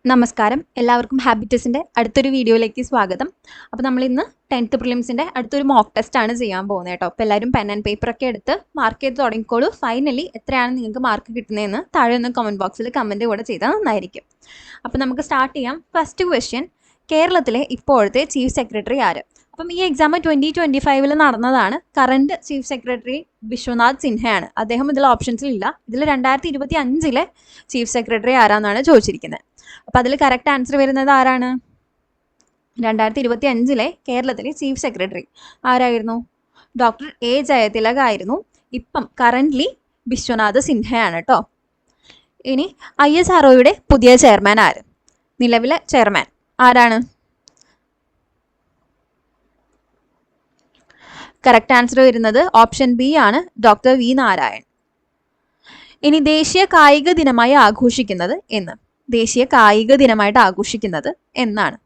നമസ്കാരം, എല്ലാവർക്കും ഹാബിറ്റസിൻ്റെ അടുത്തൊരു വീഡിയോയിലേക്ക് സ്വാഗതം. അപ്പോൾ നമ്മൾ ഇന്ന് 10th പ്രിലിംസിൻ്റെ അടുത്തൊരു മോക്ക് ടെസ്റ്റാണ് ചെയ്യാൻ പോകുന്നത് കേട്ടോ. അപ്പോൾ എല്ലാവരും പെൻ ആൻഡ് പേപ്പറൊക്കെ എടുത്ത് മാർക്ക് ചെയ്ത് തുടങ്ങിക്കോളൂ. ഫൈനലി എത്രയാണ് നിങ്ങൾക്ക് മാർക്ക് കിട്ടുന്നതെന്ന് താഴെ ഒന്ന് കമൻറ്റ് ബോക്സിൽ കമൻറ്റ് കൂടെ ചെയ്താൽ നന്നായിരിക്കും. അപ്പോൾ നമുക്ക് സ്റ്റാർട്ട് ചെയ്യാം. ഫസ്റ്റ് ക്വസ്റ്റ്യൻ, കേരളത്തിലെ ഇപ്പോഴത്തെ ചീഫ് സെക്രട്ടറി ആര്? അപ്പം ഈ എക്സാം 2025 നടന്നതാണ്. കറണ്ട് ചീഫ് സെക്രട്ടറി വിശ്വനാഥ് സിൻഹയാണ്. അദ്ദേഹം ഇതിൽ ഓപ്ഷൻസിലില്ല. ഇതിൽ 2025 ചീഫ് സെക്രട്ടറി ആരാന്നാണ് ചോദിച്ചിരിക്കുന്നത്. അപ്പം അതിൽ കറക്റ്റ് ആൻസർ വരുന്നത് ആരാണ്? 2025 കേരളത്തിലെ ചീഫ് സെക്രട്ടറി ആരായിരുന്നു? ഡോക്ടർ എ ജയതിലക് ആയിരുന്നു. ഇപ്പം കറൻ്റ്ലി വിശ്വനാഥ് സിൻഹയാണ് കേട്ടോ. ഇനി ISROയുടെ പുതിയ ചെയർമാൻ ആര്? നിലവിലെ ചെയർമാൻ ആരാണ്? കറക്റ്റ് ആൻസർ വരുന്നത് ഓപ്ഷൻ ബി ആണ്, ഡോക്ടർ വി നാരായൺ. ഇനി ദേശീയ കായിക ദിനമായി ആഘോഷിക്കുന്നത് എന്ന്? ദേശീയ കായിക ദിനമായിട്ട് ആഘോഷിക്കുന്നത് എന്നാണ്?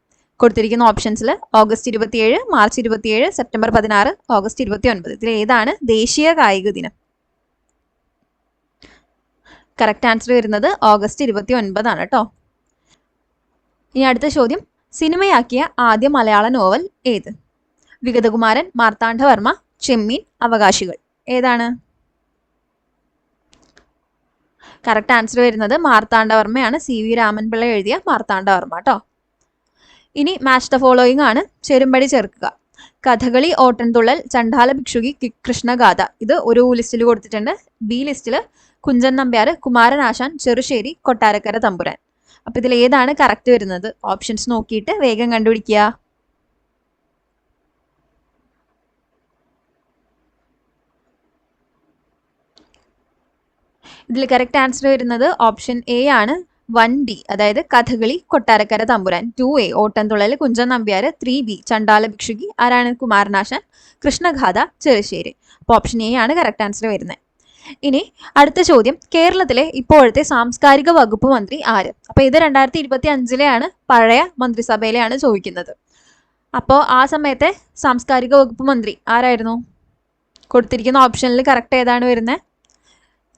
കൊടുത്തിരിക്കുന്ന ഓപ്ഷൻസിൽ ഓഗസ്റ്റ് 27, മാർച്ച് 27, സെപ്റ്റംബർ 16, ഓഗസ്റ്റ് 29. ഇതിൽ ഏതാണ് ദേശീയ കായിക ദിനം? കറക്റ്റ് ആൻസർ വരുന്നത് ഓഗസ്റ്റ് 29 ആണ് കേട്ടോ. ഇനി അടുത്ത ചോദ്യം, സിനിമയാക്കിയ ആദ്യ മലയാള നോവൽ ഏത്? വിഗതകുമാരൻ, മാർത്താണ്ഡവർമ്മ, ചെമ്മീൻ, അവകാശികൾ. ഏതാണ്? കറക്റ്റ് ആൻസർ വരുന്നത് മാർത്താണ്ഡവർമ്മയാണ്. CV രാമൻപിള്ള എഴുതിയ മാർത്താണ്ഡവർമ്മ കേട്ടോ. ഇനി മാച്ച് ദ ഫോളോയിങ് ആണ്. ചെരുമ്പടി ചേർക്കുക. കഥകളി, ഓട്ടൻതുള്ളൽ, ചണ്ഡാല ഭിക്ഷുകി, കൃഷ്ണഗാഥ. ഇത് ഒരു ലിസ്റ്റിൽ കൊടുത്തിട്ടുണ്ട്. B ലിസ്റ്റിൽ കുഞ്ചൻ നമ്പ്യാർ, കുമാരനാശാൻ, ചെറുശ്ശേരി, കൊട്ടാരക്കര തമ്പുരാൻ. അപ്പം ഇതിൽ ഏതാണ് കറക്റ്റ് വരുന്നത്? ഓപ്ഷൻസ് നോക്കിയിട്ട് വേഗം കണ്ടുപിടിക്കുക. ഇതിൽ കറക്റ്റ് ആൻസർ വരുന്നത് ഓപ്ഷൻ എ ആണ്, 1D, അതായത് കഥകളി, കൊട്ടാരക്കര തമ്പുരാൻ. 2A ഓട്ടൻതുള്ളൽ, കുഞ്ചൻ നമ്പ്യാർ. 3B ചണ്ഡാല ഭിക്ഷുകി ആരാണ്? കുമാരനാശാൻ. കൃഷ്ണഗാഥ, ചെറുശ്ശേരി. അപ്പോൾ ഓപ്ഷൻ എ ആണ് കറക്റ്റ് ആൻസർ വരുന്നത്. ഇനി അടുത്ത ചോദ്യം, കേരളത്തിലെ ഇപ്പോഴത്തെ സാംസ്കാരിക വകുപ്പ് മന്ത്രി ആര്? അപ്പോൾ ഇത് 2025 പഴയ മന്ത്രിസഭയിലെയാണ് ചോദിക്കുന്നത്. അപ്പോൾ ആ സമയത്തെ സാംസ്കാരിക വകുപ്പ് മന്ത്രി ആരായിരുന്നു? കൊടുത്തിരിക്കുന്ന ഓപ്ഷനിൽ കറക്റ്റ് ഏതാണ് വരുന്നത്?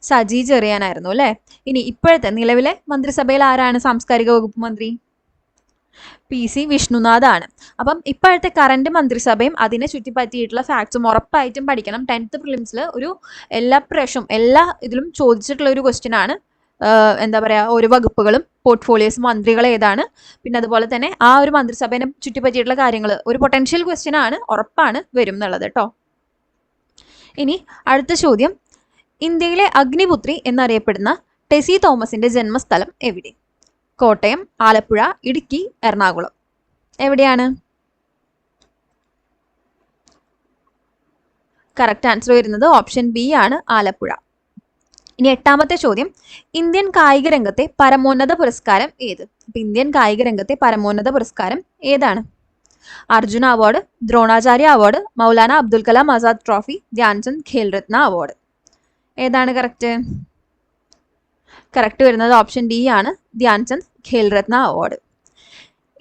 സജി ചെറിയാനായിരുന്നു അല്ലേ. ഇനി ഇപ്പോഴത്തെ നിലവിലെ മന്ത്രിസഭയിൽ ആരാണ് സാംസ്കാരിക വകുപ്പ് മന്ത്രി? PC വിഷ്ണുനാഥ് ആണ്. അപ്പം ഇപ്പോഴത്തെ കറണ്ട് മന്ത്രിസഭയും അതിനെ ചുറ്റിപ്പറ്റിയിട്ടുള്ള ഫാക്ട്സും ഉറപ്പായിട്ടും പഠിക്കണം. 10th പ്രിലിംസിൽ ഒരു എല്ലാ ഇതിലും ചോദിച്ചിട്ടുള്ള ഒരു ക്വസ്റ്റ്യൻ ആണ്. എന്താ പറയുക, ഓരോ വകുപ്പുകളും പോർട്ട്ഫോളിയോസും മന്ത്രികൾ ഏതാണ്, പിന്നെ അതുപോലെ തന്നെ ആ ഒരു മന്ത്രിസഭയെ ചുറ്റിപ്പറ്റിയിട്ടുള്ള കാര്യങ്ങൾ ഒരു പൊട്ടൻഷ്യൽ ക്വസ്റ്റ്യൻ ആണ്, ഉറപ്പാണ് വരും എന്നുള്ളത് കേട്ടോ. ഇനി അടുത്ത ചോദ്യം, ഇന്ത്യയിലെ അഗ്നിപുത്രി എന്നറിയപ്പെടുന്ന ടെസി തോമസിന്റെ ജന്മസ്ഥലം എവിടെ? കോട്ടയം, ആലപ്പുഴ, ഇടുക്കി, എറണാകുളം. എവിടെയാണ്? കറക്റ്റ് ആൻസർ വരുന്നത് ഓപ്ഷൻ ബി ആണ്, ആലപ്പുഴ. ഇനി 8ാമത്തെ ചോദ്യം, ഇന്ത്യൻ കായിക രംഗത്തെ പരമോന്നത പുരസ്കാരം ഏത്? അപ്പൊ ഇന്ത്യൻ കായിക രംഗത്തെ പരമോന്നത പുരസ്കാരം ഏതാണ്? Arjuna award, Dronacharya award, Maulana Abdul Kalam Azad trophy, Dhyan Chand Khel Ratna award. ഏതാണ് കറക്റ്റ്? കറക്റ്റ് വരുന്നത് ഓപ്ഷൻ ഡി ആണ്, ധ്യാൻചന്ദ് ഖേൽരത്ന അവാർഡ്.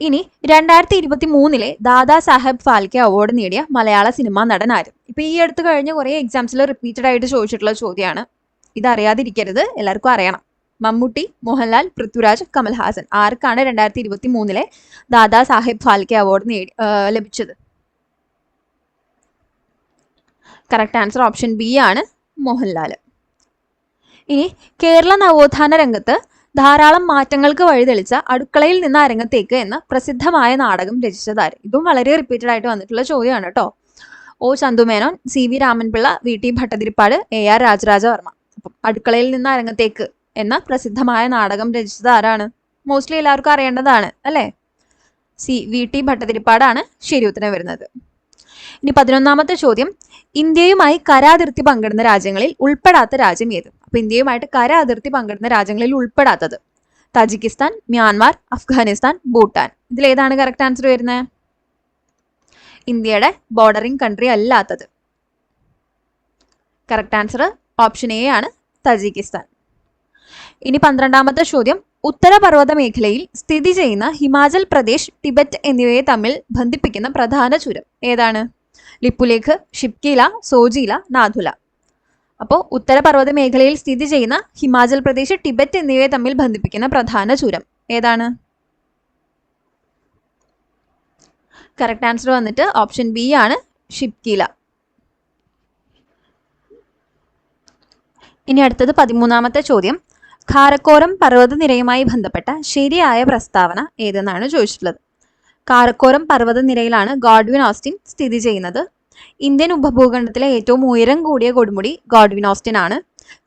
ഇനി 2023 ദാദാ സാഹേബ് ഫാൽക്കെ അവാർഡ് നേടിയ മലയാള സിനിമാ നടൻ ആര്? ഇപ്പൊ ഈ അടുത്ത് കഴിഞ്ഞ കുറേ എക്സാംസിൽ റിപ്പീറ്റഡ് ആയിട്ട് ചോദിച്ചിട്ടുള്ള ചോദ്യമാണ്. ഇതറിയാതിരിക്കരുത്, എല്ലാവർക്കും അറിയണം. മമ്മൂട്ടി, മോഹൻലാൽ, പൃഥ്വിരാജ്, കമൽഹാസൻ. ആർക്കാണ് 2023 ദാദാ സാഹേബ് ഫാൽക്കെ അവാർഡ് ലഭിച്ചത്? കറക്റ്റ് ആൻസർ ഓപ്ഷൻ ബി ആണ്, മോഹൻലാൽ. ഇനി കേരള നവോത്ഥാന രംഗത്ത് ധാരാളം മാറ്റങ്ങൾക്ക് വഴിതെളിച്ച അടുക്കളയിൽ നിന്ന് അരങ്ങത്തേക്ക് എന്ന പ്രസിദ്ധമായ നാടകം രചിച്ചതാര്? ഇതും വളരെ റിപ്പീറ്റഡ് ആയിട്ട് വന്നിട്ടുള്ള ചോദ്യമാണ് കേട്ടോ. O Chandu Menon, CV Raman Pillai, VT Bhattathiripad, AR Raja Raja Varma. അപ്പം അടുക്കളയിൽ നിന്ന് അരങ്ങത്തേക്ക് എന്ന പ്രസിദ്ധമായ നാടകം രചിച്ചത് ആരാണ്? മോസ്റ്റ്ലി എല്ലാവർക്കും അറിയേണ്ടതാണ് അല്ലേ. VT ഭട്ടതിരിപ്പാടാണ് ശരി ഉത്തരം വരുന്നത്. ഇനി 11ാമത്തെ ചോദ്യം, ഇന്ത്യയുമായി കരാതിർത്തി പങ്കിടുന്ന രാജ്യങ്ങളിൽ ഉൾപ്പെടാത്ത രാജ്യം ഏത്? അപ്പൊ ഇന്ത്യയുമായിട്ട് കരാതിർത്തി പങ്കിടുന്ന രാജ്യങ്ങളിൽ ഉൾപ്പെടാത്തത് താജിക്കിസ്ഥാൻ, മ്യാൻമാർ, അഫ്ഗാനിസ്ഥാൻ, ഭൂട്ടാൻ. ഇതിലേതാണ് കറക്റ്റ് ആൻസർ വരുന്നത്? ഇന്ത്യയുടെ ബോർഡറിംഗ് കൺട്രി അല്ലാത്തത്. കറക്റ്റ് ആൻസർ ഓപ്ഷൻ എ ആണ്, താജിക്കിസ്ഥാൻ. ഇനി 12ാമത്തെ ചോദ്യം, ഉത്തരപർവ്വത മേഖലയിൽ സ്ഥിതി ചെയ്യുന്ന ഹിമാചൽ പ്രദേശ്, ടിബറ്റ് എന്നിവയെ തമ്മിൽ ബന്ധിപ്പിക്കുന്ന പ്രധാന ചുരം ഏതാണ്? ലിപ്പുലേഖ്, ഷിപ്കീല, സോജീല, നാഥുല. അപ്പോൾ ഉത്തരപർവ്വത മേഖലയിൽ സ്ഥിതി ചെയ്യുന്ന ഹിമാചൽ പ്രദേശ്, ടിബറ്റ് എന്നിവയെ തമ്മിൽ ബന്ധിപ്പിക്കുന്ന പ്രധാന ചുരം ഏതാണ്? കറക്റ്റ് ആൻസർ വന്നിട്ട് ഓപ്ഷൻ ബി ആണ് ഷിപ്കില. ഇനി അടുത്തത് 13ാമത്തെ ചോദ്യം. കാരക്കോറം പർവ്വതനിരയുമായി ബന്ധപ്പെട്ട ശരിയായ പ്രസ്താവന ഏതെന്നാണ് ചോദിച്ചിട്ടുള്ളത്. കാരക്കോറം പർവ്വതനിരയിലാണ് ഗോഡ്വിൻ ഓസ്റ്റിൻ സ്ഥിതി ചെയ്യുന്നത്. ഇന്ത്യൻ ഉപഭൂഖണ്ഡത്തിലെ ഏറ്റവും ഉയരം കൂടിയ കൊടുമുടി ഗോഡ്വിൻ ഓസ്റ്റിൻ ആണ്.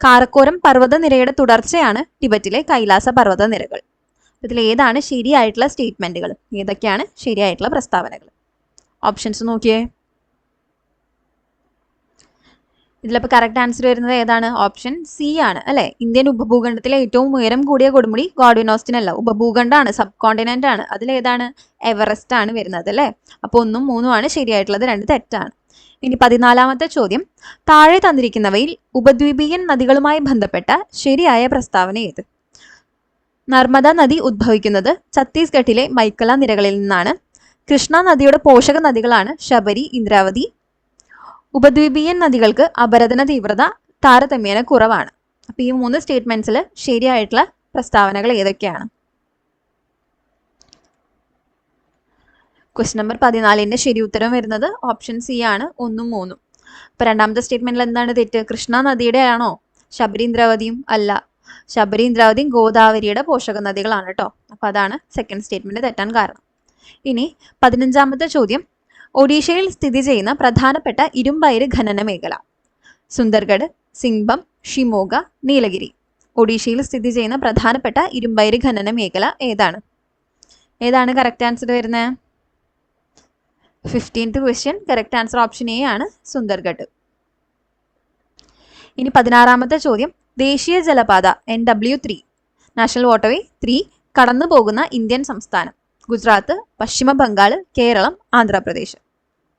കാരക്കോറം പർവ്വതനിരയുടെ തുടർച്ചയാണ് ടിബറ്റിലെ കൈലാസ പർവ്വതനിരകൾ. ഇതിൽ ഏതാണ് ശരിയായിട്ടുള്ള സ്റ്റേറ്റ്മെന്റുകൾ? ഏതൊക്കെയാണ് ശരിയായിട്ടുള്ള പ്രസ്താവനകൾ? ഓപ്ഷൻസ് നോക്കിയേ. ഇതിലിപ്പോൾ കറക്റ്റ് ആൻസർ വരുന്നത് ഏതാണ്? ഓപ്ഷൻ സി ആണ് അല്ലെ. ഇന്ത്യൻ ഉപഭൂഖണ്ഡത്തിലെ ഏറ്റവും ഉയരം കൂടിയ കൊടുമുടി ഗോഡ്വിൻ ഓസ്റ്റിൻ അല്ല, ഉപഭൂഖണ്ഡമാണ്, സബ് കോണ്ടിനെന്റ് ആണ്. അതിലേതാണ്? എവറസ്റ്റ് ആണ് വരുന്നത് അല്ലെ. അപ്പോൾ 1ഉം 3ഉം ആണ് ശരിയായിട്ടുള്ളത്, 2 തെറ്റാണ്. ഇനി 14ാമത്തെ ചോദ്യം. താഴെ തന്നിരിക്കുന്നവയിൽ ഉപദ്വീപീയൻ നദികളുമായി ബന്ധപ്പെട്ട ശരിയായ പ്രസ്താവന ഏത്? നർമ്മദ നദി ഉദ്ഭവിക്കുന്നത് ഛത്തീസ്ഗഡിലെ മൈക്കല നിരകളിൽ നിന്നാണ്. കൃഷ്ണ നദിയുടെ പോഷക നദികളാണ് ശബരി, ഇന്ദ്രാവതി. ഉപദ്വീപീയൻ നദികൾക്ക് അപരദന തീവ്രത താരതമ്യേന കുറവാണ്. അപ്പോൾ ഈ 3 സ്റ്റേറ്റ്മെന്റ്സിൽ ശരിയായിട്ടുള്ള പ്രസ്താവനകൾ ഏതൊക്കെയാണ്? ക്വസ്റ്റ്യൻ നമ്പർ 14ന്റെ ശരി ഉത്തരം വരുന്നത് ഓപ്ഷൻ സി ആണ്, 1ഉം 3ഉം. അപ്പോൾ രണ്ടാമത്തെ സ്റ്റേറ്റ്മെന്റിൽ എന്താണ് തെറ്റ്? കൃഷ്ണ നദിയുടെ ആണോ? ശബരി, ഇന്ദ്രാവതിയും അല്ല. ശബരി, ഇന്ദ്രാവതിയും ഗോദാവരിയുടെ പോഷക നദികളാണ് കേട്ടോ. അപ്പോൾ അതാണ് സെക്കൻഡ് സ്റ്റേറ്റ്മെന്റ് തെറ്റാൻ കാരണം. ഇനി 15ാമത്തെ ചോദ്യം. ഒഡീഷയിൽ സ്ഥിതി ചെയ്യുന്ന പ്രധാനപ്പെട്ട ഇരുമ്പയിര് ഖനന മേഖല? സുന്ദർഗഡ്, സിംഗ്ബം, ഷിമോഗ, നീലഗിരി. ഒഡീഷയിൽ സ്ഥിതി ചെയ്യുന്ന പ്രധാനപ്പെട്ട ഇരുമ്പയിര് ഖനന മേഖല ഏതാണ്? ഏതാണ് കറക്റ്റ് ആൻസർ വരുന്നത്? 15th question. Correct answer option A ആണ്, സുന്ദർഗഡ്. ഇനി 16ാമത്തെ ചോദ്യം. ദേശീയ ജലപാത NW3 നാഷണൽ വാട്ടർവേ 3 കടന്നു പോകുന്ന ഇന്ത്യൻ സംസ്ഥാനം? Gujarat, Paschim Bengal, Kerala, Andhra Pradesh.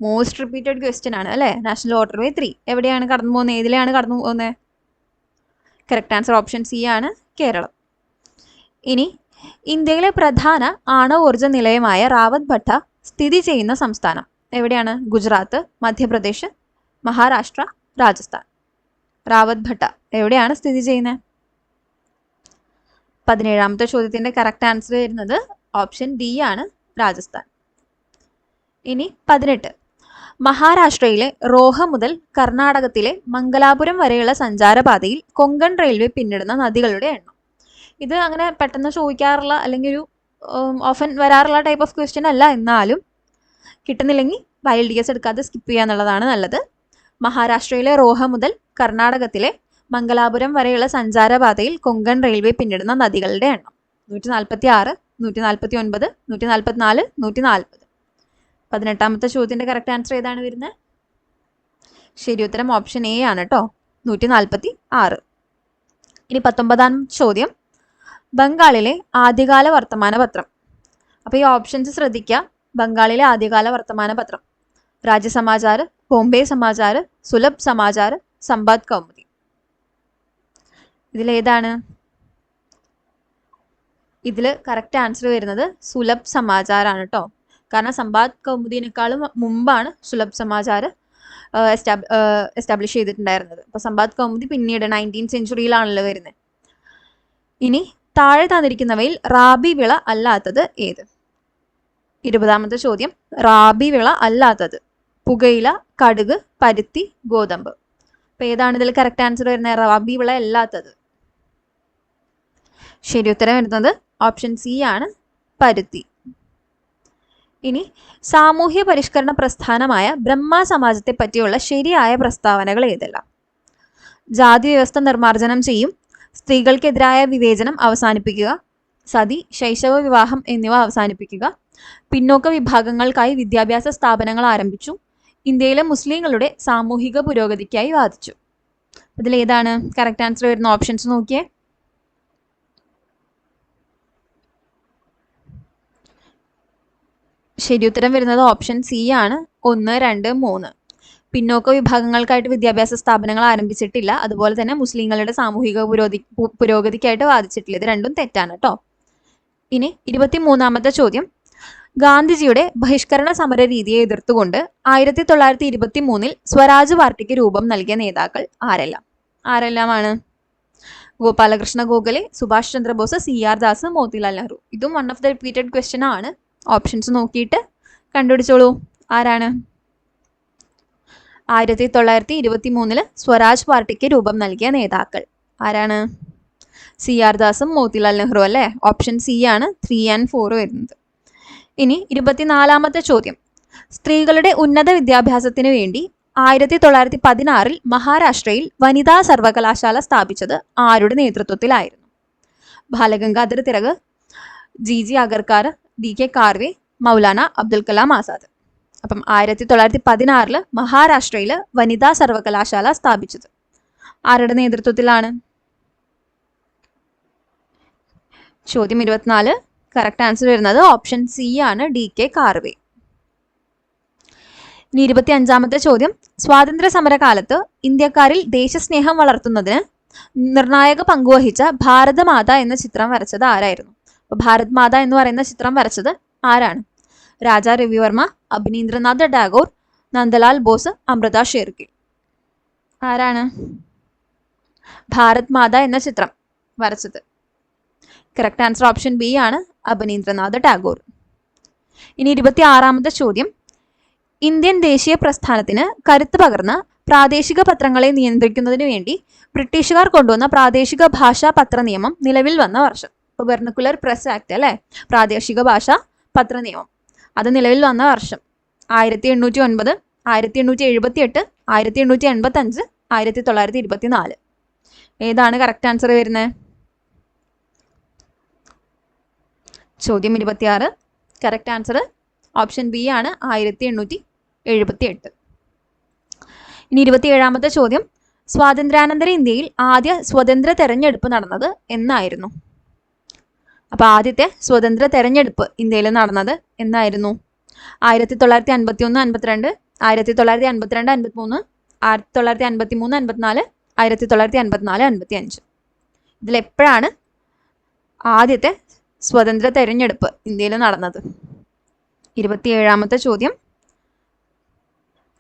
Most repeated question ആണ് അല്ലേ. നാഷണൽ വാട്ടർവേ 3 എവിടെയാണ് കടന്നു പോകുന്നത്? ഏതിലെയാണ് കടന്നു പോകുന്നത്? കറക്റ്റ് ആൻസർ ഓപ്ഷൻ സി ആണ്, കേരളം. ഇനി ഇന്ത്യയിലെ പ്രധാന ആണവോർജ നിലയമായ റാവത് ഭട്ട സ്ഥിതി ചെയ്യുന്ന സംസ്ഥാനം എവിടെയാണ്? ഗുജറാത്ത്, മധ്യപ്രദേശ്, മഹാരാഷ്ട്ര, രാജസ്ഥാൻ. റാവത് ഭട്ട എവിടെയാണ് സ്ഥിതി ചെയ്യുന്നത്? 17ാമത്തെ ചോദ്യത്തിന്റെ കറക്റ്റ് ആൻസർ വരുന്നത് ഓപ്ഷൻ ഡി ആണ്, രാജസ്ഥാൻ. ഇനി 18. മഹാരാഷ്ട്രയിലെ റോഹ മുതൽ കർണാടകത്തിലെ മംഗലാപുരം വരെയുള്ള സഞ്ചാരപാതയിൽ കൊങ്കൺ റെയിൽവേ പിന്നിടുന്ന നദികളുടെ എണ്ണം? ഇത് അങ്ങനെ പെട്ടെന്ന് ചോദിക്കാറുള്ള അല്ലെങ്കിൽ ഒരു ഓഫൻ വരാറുള്ള ടൈപ്പ് ഓഫ് ക്വസ്റ്റ്യൻ അല്ല. എന്നാലും കിട്ടുന്നില്ലെങ്കിൽ YLDS എടുക്കാതെ സ്കിപ്പ് ചെയ്യുക എന്നുള്ളതാണ് നല്ലത്. മഹാരാഷ്ട്രയിലെ റോഹ മുതൽ കർണാടകത്തിലെ മംഗലാപുരം വരെയുള്ള സഞ്ചാരപാതയിൽ കൊങ്കൺ റെയിൽവേ പിന്നിടുന്ന നദികളുടെ എണ്ണം 146, 149, 144, 140. 18ാമത്തെ ചോദ്യത്തിന്റെ കറക്റ്റ് ആൻസർ ഏതാണ് വരുന്നത്? ശരി ഉത്തരം ഓപ്ഷൻ എ ആണ് കേട്ടോ, 146. ഇനി 19ാം ചോദ്യം. ബംഗാളിലെ ആദ്യകാല വർത്തമാന പത്രം? അപ്പോൾ ഈ ഓപ്ഷൻസ് ശ്രദ്ധിക്കുക. ബംഗാളിലെ ആദ്യകാല വർത്തമാന പത്രം: രാജ്യസമാചാർ, ബോംബെ സമാചാർ, സുലഭ് സമാചാർ, സമ്പാദ് കൗമുദി. ഇതിലേതാണ്? ഇതിൽ കറക്റ്റ് ആൻസർ വരുന്നത് സുലഭ് സമാചാർ ആണ് കേട്ടോ. കാരണം സമ്പാദ് കൗമുദിനേക്കാളും മുമ്പാണ് സുലഭ് സമാചാർ എസ്റ്റാബ്ലിഷ് ചെയ്തിട്ടുണ്ടായിരുന്നത്. അപ്പോൾ സമ്പാദ് കൗമുദി പിന്നീട് 19th സെഞ്ച്വറിയിലാണല്ലോ വരുന്നത്. ഇനി താഴെ തന്നിരിക്കുന്നവയിൽ റാബി വിള അല്ലാത്തത് ഏത്? 20ാമത്തെ ചോദ്യം. റാബി വിള അല്ലാത്തത്: പുകയില, കടുക്, പരുത്തി, ഗോതമ്പ്. അപ്പോൾ ഏതാണ് ഇതിൽ കറക്റ്റ് ആൻസർ വരുന്നത്? റാബി വിള അല്ലാത്തത്. ശരി ഉത്തരം വരുന്നത് ഓപ്ഷൻ സി ആണ്, പരുത്തി. ഇനി സാമൂഹ്യ പരിഷ്കരണ പ്രസ്ഥാനമായ ബ്രഹ്മ സമാജത്തെ പറ്റിയുള്ള ശരിയായ പ്രസ്താവനകൾ ഏതെല്ലാം? ജാതി വ്യവസ്ഥ നിർമ്മാർജ്ജനം ചെയ്യും, സ്ത്രീകൾക്കെതിരായ വിവേചനം അവസാനിപ്പിക്കുക, സതി, ശൈശവ വിവാഹം എന്നിവ അവസാനിപ്പിക്കുക, പിന്നോക്ക വിഭാഗങ്ങൾക്കായി വിദ്യാഭ്യാസ സ്ഥാപനങ്ങൾ ആരംഭിച്ചു, ഇന്ത്യയിലെ മുസ്ലിങ്ങളുടെ സാമൂഹിക പുരോഗതിക്കായി വാദിച്ചു. ഇതിലേതാണ് കറക്റ്റ് ആൻസർ വരുന്ന ഓപ്ഷൻസ് നോക്കിയേ. ശരി ഉത്തരം വരുന്നത് ഓപ്ഷൻ സി ആണ്, 1, 2, 3. പിന്നോക്ക വിഭാഗങ്ങൾക്കായിട്ട് വിദ്യാഭ്യാസ സ്ഥാപനങ്ങൾ ആരംഭിച്ചിട്ടില്ല, അതുപോലെ തന്നെ മുസ്ലിങ്ങളുടെ സാമൂഹിക പുരോഗതിക്കായിട്ട് വാദിച്ചിട്ടില്ല. ഇത് രണ്ടും തെറ്റാണ് കേട്ടോ. ഇനി 23ാമത്തെ ചോദ്യം. ഗാന്ധിജിയുടെ ബഹിഷ്കരണ സമര രീതിയെ എതിർത്തുകൊണ്ട് 1923 സ്വരാജ് പാർട്ടിക്ക് രൂപം നൽകിയ നേതാക്കൾ ആരെല്ലാമാണ്? ഗോപാലകൃഷ്ണ ഗോഖലെ, സുഭാഷ് ചന്ദ്രബോസ്, CR ദാസ്, മോത്തിലാൽ നെഹ്റു. ഇതും one of the repeated question ആണ്. ഓപ്ഷൻസ് നോക്കിയിട്ട് കണ്ടുപിടിച്ചോളൂ, ആരാണ്? 1923 സ്വരാജ് പാർട്ടിക്ക് രൂപം നൽകിയ നേതാക്കൾ ആരാണ്? CR ദാസും മോത്തിലാൽ നെഹ്റു അല്ലേ? ഓപ്ഷൻ സി ആണ് 3 and 4 വരുന്നത്. ഇനി 24ാമത്തെ ചോദ്യം. സ്ത്രീകളുടെ ഉന്നത വിദ്യാഭ്യാസത്തിന് വേണ്ടി 1916 മഹാരാഷ്ട്രയിൽ വനിതാ സർവകലാശാല സ്ഥാപിച്ചത് ആരുടെ നേതൃത്വത്തിലായിരുന്നു? Balagangadhara Tilak, GG Agarkar, DK Karve, Maulana Abdul Kalam Azad. അപ്പം 1916 മഹാരാഷ്ട്രയിൽ വനിതാ സർവകലാശാല സ്ഥാപിച്ചത് ആരുടെ നേതൃത്വത്തിലാണ്? ചോദ്യം 24. കറക്റ്റ് ആൻസർ വരുന്നത് ഓപ്ഷൻ സി ആണ്, DK കാർവെ. ഇനി 25ാമത്തെ ചോദ്യം. സ്വാതന്ത്ര്യ സമരകാലത്ത് ഇന്ത്യക്കാരിൽ ദേശസ്നേഹം വളർത്തുന്നതിന് നിർണായക പങ്കുവഹിച്ച ഭാരതമാത എന്ന ചിത്രം വരച്ചത് ആരായിരുന്നു? അപ്പൊ ഭാരത് മാത എന്ന് പറയുന്ന ചിത്രം വരച്ചത് ആരാണ്? രാജാ രവിവർമ്മ, അഭിനീന്ദ്രനാഥ് ടാഗോർ, നന്ദലാൽ ബോസ്, അമൃത ഷേർഗിൽ. ആരാണ് ഭാരത് മാത എന്ന ചിത്രം വരച്ചത്? കറക്റ്റ് ആൻസർ ഓപ്ഷൻ ബി ആണ്, അഭിനീന്ദ്രനാഥ് ടാഗോർ. ഇനി 26ാമത്തെ ചോദ്യം. ഇന്ത്യൻ ദേശീയ പ്രസ്ഥാനത്തിന് കരുത്ത് പകർന്ന പ്രാദേശിക പത്രങ്ങളെ നിയന്ത്രിക്കുന്നതിന് വേണ്ടി ബ്രിട്ടീഷുകാർ കൊണ്ടുവന്ന പ്രാദേശിക ഭാഷാ പത്ര നിയമം നിലവിൽ വന്ന വർഷം? ഇപ്പോൾ വെർണക്കുലർ പ്രസ് ആക്ട് അല്ലേ, പ്രാദേശിക ഭാഷാ പത്ര നിയമം, അത് നിലവിൽ വന്ന വർഷം 1809, 1878, 1885, 1924. ഏതാണ് കറക്റ്റ് ആൻസർ വരുന്നത്? ചോദ്യം 26. കറക്റ്റ് ആൻസർ ഓപ്ഷൻ ബി ആണ്, 1878. ഇനി 27ാമത്തെ ചോദ്യം. സ്വാതന്ത്ര്യാനന്തര ഇന്ത്യയിൽ ആദ്യ സ്വതന്ത്ര തെരഞ്ഞെടുപ്പ് നടന്നത് എന്നായിരുന്നു? അപ്പൊ ആദ്യത്തെ സ്വതന്ത്ര തെരഞ്ഞെടുപ്പ് ഇന്ത്യയിൽ നടന്നത് എന്നായിരുന്നു? 1951-52, 1952-53, 1953-54, 1954-55. ഇതിലെപ്പോഴാണ് ആദ്യത്തെ സ്വതന്ത്ര തെരഞ്ഞെടുപ്പ് ഇന്ത്യയിൽ നടന്നത്? 27ാമത്തെ ചോദ്യം.